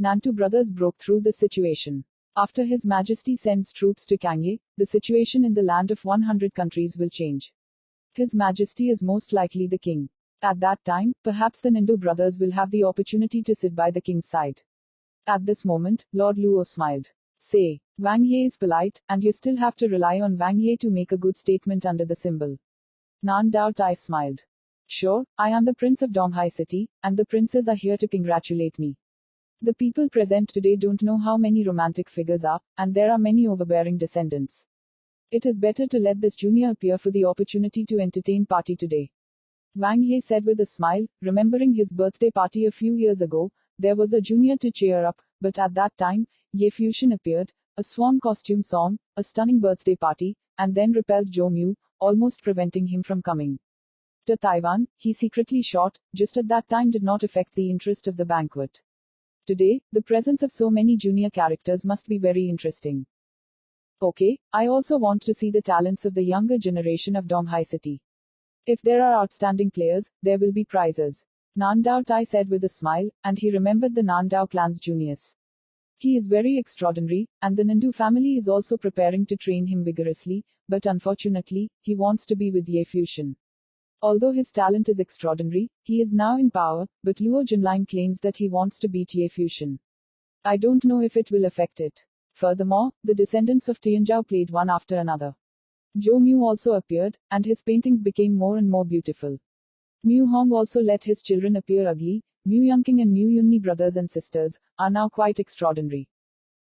Nantu brothers broke through the situation. After His Majesty sends troops to Kangye, the situation in the land of 100 countries will change. His Majesty is most likely the king. At that time, perhaps the Nandu brothers will have the opportunity to sit by the king's side. At this moment, Lord Luo smiled. Say, Wang Ye is polite, and you still have to rely on Wang Ye to make a good statement under the symbol. Nan Dao Tai smiled. Sure, I am the Prince of Donghai City, and the princes are here to congratulate me. The people present today don't know how many romantic figures are, and there are many overbearing descendants. It is better to let this junior appear for the opportunity to entertain party today. Wang Ye said with a smile, remembering his birthday party a few years ago. There was a junior to cheer up, but at that time, Ye Fusion appeared, a swan costume song, a stunning birthday party, and then repelled Zhou Mu, almost preventing him from coming to Taiwan. He secretly shot, just at that time did not affect the interest of the banquet. Today, the presence of so many junior characters must be very interesting. Okay, I also want to see the talents of the younger generation of Donghai City. If there are outstanding players, there will be prizes. Nandao Tai said with a smile, and he remembered the Nandao clan's genius. He is very extraordinary, and the Nandu family is also preparing to train him vigorously, but unfortunately, he wants to be with Ye Fusion. Although his talent is extraordinary, he is now in power, but Luo Junlin claims that he wants to beat Ye Fusion. I don't know if it will affect it. Furthermore, the descendants of Tianzhao played one after another. Zhou Mu also appeared, and his paintings became more and more beautiful. Mu Hong also let his children appear ugly. Mu Yangqing and Mu Yunni brothers and sisters are now quite extraordinary.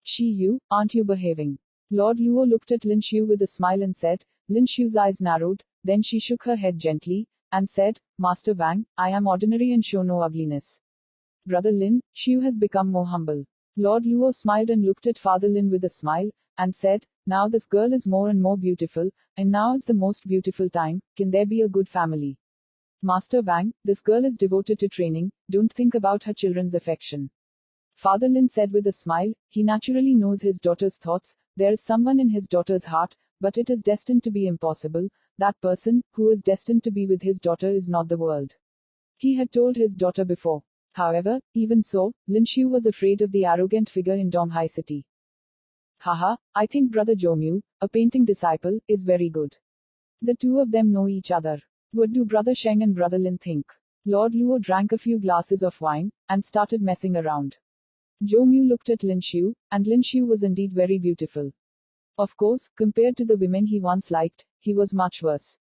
Shi Yu, aren't you behaving? Lord Luo looked at Lin Xiu with a smile and said. Lin Xiu's eyes narrowed, then she shook her head gently, and said, Master Wang, I am ordinary and show no ugliness. Brother Lin, Xiu has become more humble. Lord Luo smiled and looked at Father Lin with a smile, and said, now this girl is more and more beautiful, and now is the most beautiful time, can there be a good family? Master Wang, this girl is devoted to training, don't think about her children's affection. Father Lin said with a smile, he naturally knows his daughter's thoughts, there is someone in his daughter's heart, but it is destined to be impossible, that person, who is destined to be with his daughter is not the world. He had told his daughter before. However, even so, Lin Xiu was afraid of the arrogant figure in Donghai City. Haha, I think Brother Zhou Mu, a painting disciple, is very good. The two of them know each other. What do Brother Sheng and Brother Lin think? Lord Luo drank a few glasses of wine, and started messing around. Zhou Mu looked at Lin Xiu, and Lin Xiu was indeed very beautiful. Of course, compared to the women he once liked, he was much worse.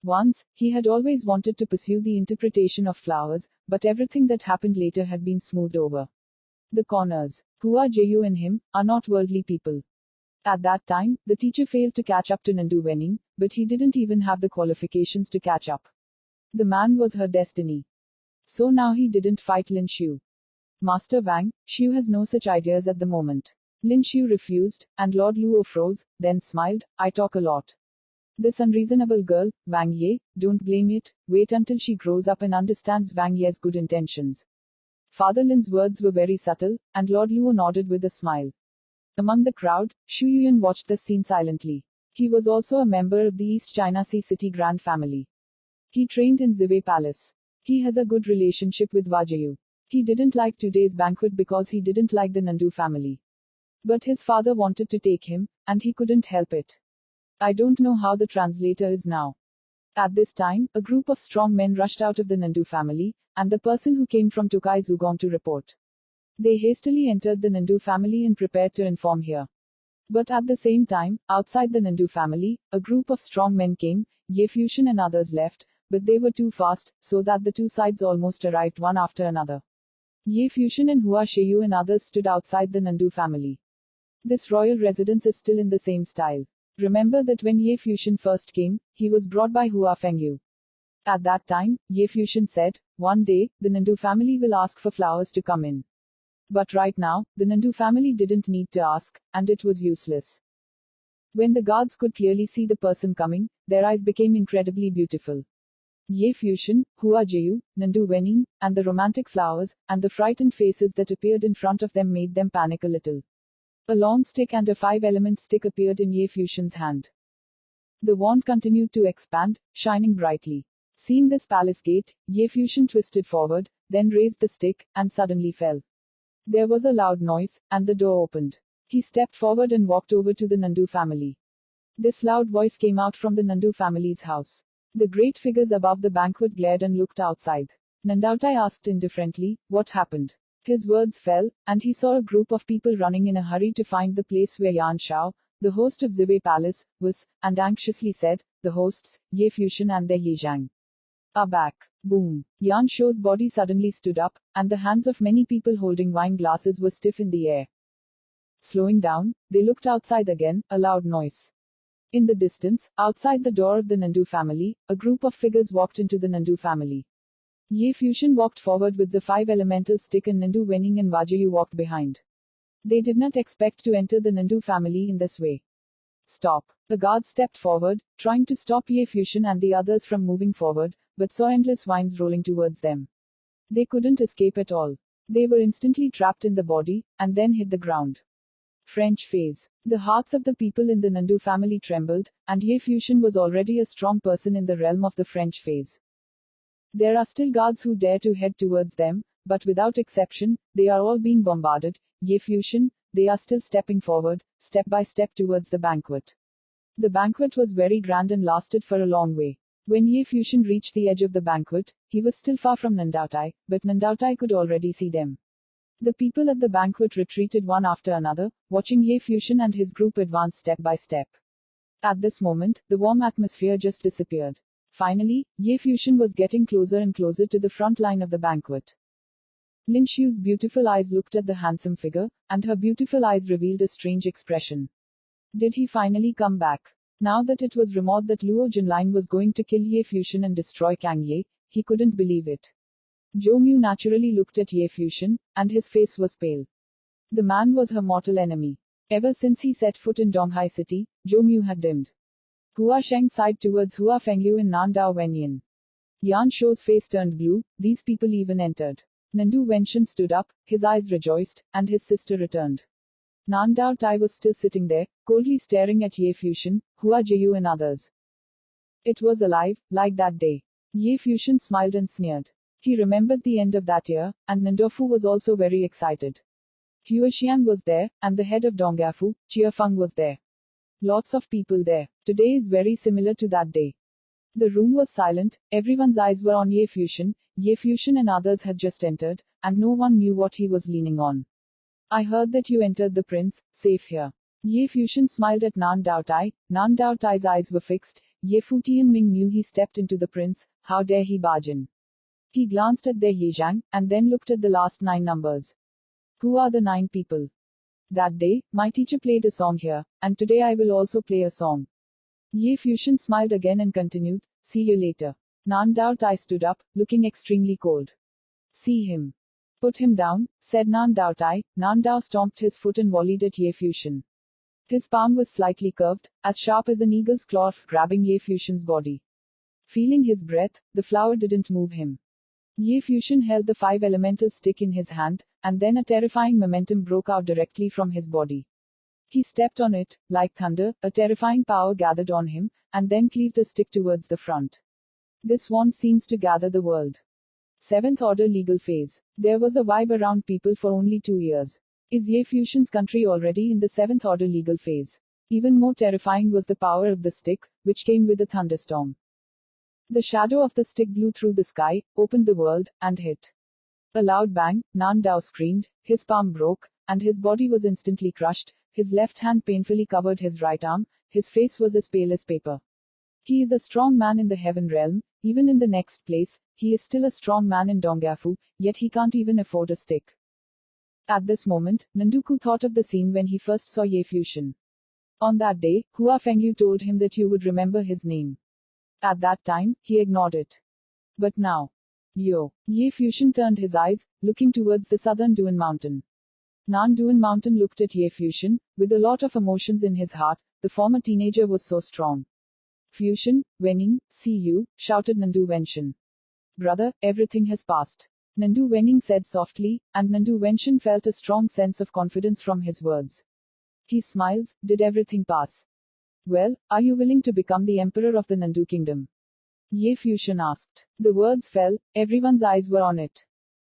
Once, he had always wanted to pursue the interpretation of flowers, but everything that happened later had been smoothed over. The corners, Hua Jiyu and him, are not worldly people. At that time, the teacher failed to catch up to Nandu Wening, but he didn't even have the qualifications to catch up. The man was her destiny. So now he didn't fight Lin Xiu. Master Wang, Xiu has no such ideas at the moment. Lin Xiu refused, and Lord Luo froze, then smiled, I talk a lot. This unreasonable girl, Wang Ye, don't blame it, wait until she grows up and understands Wang Ye's good intentions. Father Lin's words were very subtle, and Lord Luo nodded with a smile. Among the crowd, Xu Yuan watched the scene silently. He was also a member of the East China Sea City Grand family. He trained in Ziwei Palace. He has a good relationship with Wajayu. He didn't like today's banquet because he didn't like the Nandu family. But his father wanted to take him, and he couldn't help it. I don't know how the translator is now. At this time, a group of strong men rushed out of the Nandu family, and the person who came from Tokai Zugong to report. They hastily entered the Nandu family and prepared to inform here. But at the same time, outside the Nandu family, a group of strong men came, Ye Fusion and others left, but they were too fast, so that the two sides almost arrived one after another. Ye Fusion and Hua Shiju and others stood outside the Nandu family. This royal residence is still in the same style. Remember that when Ye Fusion first came, he was brought by Hua Fengyu. At that time, Ye Fusion said, one day, the Nandu family will ask for flowers to come in. But right now, the Nandu family didn't need to ask, and it was useless. When the guards could clearly see the person coming, their eyes became incredibly beautiful. Ye Fusion, Hua Jiu, Nandu Wening, and the romantic flowers, and the frightened faces that appeared in front of them made them panic a little. A long stick and a 5-element stick appeared in Ye Fusion's hand. The wand continued to expand, shining brightly. Seeing this palace gate, Ye Fusion twisted forward, then raised the stick, and suddenly fell. There was a loud noise, and the door opened. He stepped forward and walked over to the Nandu family. This loud voice came out from the Nandu family's house. The great figures above the banquet glared and looked outside. Nandautai asked indifferently, what happened? His words fell, and he saw a group of people running in a hurry to find the place where Yan Shao, the host of Ziwei Palace, was, and anxiously said, the hosts, Ye Fusion and their Ye Zhang, are back. Boom. Yan Shao's body suddenly stood up, and the hands of many people holding wine glasses were stiff in the air. Slowing down, they looked outside again, a loud noise. In the distance, outside the door of the Nandu family, a group of figures walked into the Nandu family. Ye Fusion walked forward with the 5-elemental stick and Nandu Wening and Wajayu walked behind. They did not expect to enter the Nandu family in this way. Stop. The guard stepped forward, trying to stop Ye Fusion and the others from moving forward, but saw endless vines rolling towards them. They couldn't escape at all. They were instantly trapped in the body, and then hit the ground. French phase. The hearts of the people in the Nandu family trembled, and Ye Fusion was already a strong person in the realm of the French phase. There are still guards who dare to head towards them, but without exception, they are all being bombarded. Ye Fusion, they are still stepping forward, step by step towards the banquet. The banquet was very grand and lasted for a long way. When Ye Fusion reached the edge of the banquet, he was still far from Nandautai, but Nandautai could already see them. The people at the banquet retreated one after another, watching Ye Fusion and his group advance step by step. At this moment, the warm atmosphere just disappeared. Finally, Ye Fusion was getting closer and closer to the front line of the banquet. Lin Xiu's beautiful eyes looked at the handsome figure, and her beautiful eyes revealed a strange expression. Did he finally come back? Now that it was rumored that Luo Junlin was going to kill Ye Fusion and destroy Kang Ye, he couldn't believe it. Zhou Mu naturally looked at Ye Fusion, and his face was pale. The man was her mortal enemy. Ever since he set foot in Donghai City, Zhou Mu had dimmed. Hua Sheng sighed towards Hua Fengyu and Nan Dao Wenyan. Yan Shou's face turned blue, these people even entered. Nandu Wenshan stood up, his eyes rejoiced, and his sister returned. Nan Dao Tai was still sitting there, coldly staring at Ye Fusion, Hua Jiu and others. It was alive, like that day. Ye Fusion smiled and sneered. He remembered the end of that year, and Nandofu was also very excited. Huaxiang was there, and the head of Donggafu, Chiafeng was there. Lots of people there. Today is very similar to that day. The room was silent, everyone's eyes were on Ye Fusion and others had just entered, and no one knew what he was leaning on. I heard that you entered the prince, safe here. Ye Fusion smiled at Nan Dao Tai. Nan Dao Tai's eyes were fixed. Ye Fu Tianming knew he stepped into the prince, how dare he barge in. He glanced at their Ye Zhang, and then looked at the last 9 numbers. Who are the 9 people? That day, my teacher played a song here, and today I will also play a song. Ye Fusion smiled again and continued, see you later. Nan Dao Tai stood up, looking extremely cold. See him. Put him down, said Nan Dao Tai. Nan Dao stomped his foot and volleyed at Ye Fusion. His palm was slightly curved, as sharp as an eagle's claw, grabbing Ye Fusion's body. Feeling his breath, the flower didn't move him. Ye Fusion held the 5 elemental stick in his hand, and then a terrifying momentum broke out directly from his body. He stepped on it, like thunder, a terrifying power gathered on him, and then cleaved the stick towards the front. This wand seems to gather the world. 7th order legal phase. There was a vibe around people for only 2 years. Is Ye Fusion's country already in the 7th order legal phase? Even more terrifying was the power of the stick, which came with a thunderstorm. The shadow of the stick blew through the sky, opened the world, and hit. A loud bang, Nan Dao screamed, his palm broke, and his body was instantly crushed, his left hand painfully covered his right arm, his face was as pale as paper. He is a strong man in the heaven realm, even in the next place, he is still a strong man in Dongyafu, yet he can't even afford a stick. At this moment, Nanduku thought of the scene when he first saw Ye Fusion. On that day, Hua Fengyu told him that you would remember his name. At that time, he ignored it. But now. Ye Fusion turned his eyes, looking towards the southern Duan Mountain. Nan Duan Mountain looked at Ye Fusion, with a lot of emotions in his heart, the former teenager was so strong. Fusion, Wenning, see you, shouted Nandu Wenshan. Brother, everything has passed. Nandu Wenning said softly, and Nandu Wenshan felt a strong sense of confidence from his words. He smiles, did everything pass? Well, are you willing to become the emperor of the Nandu kingdom? Ye Fusion asked. The words fell, everyone's eyes were on it.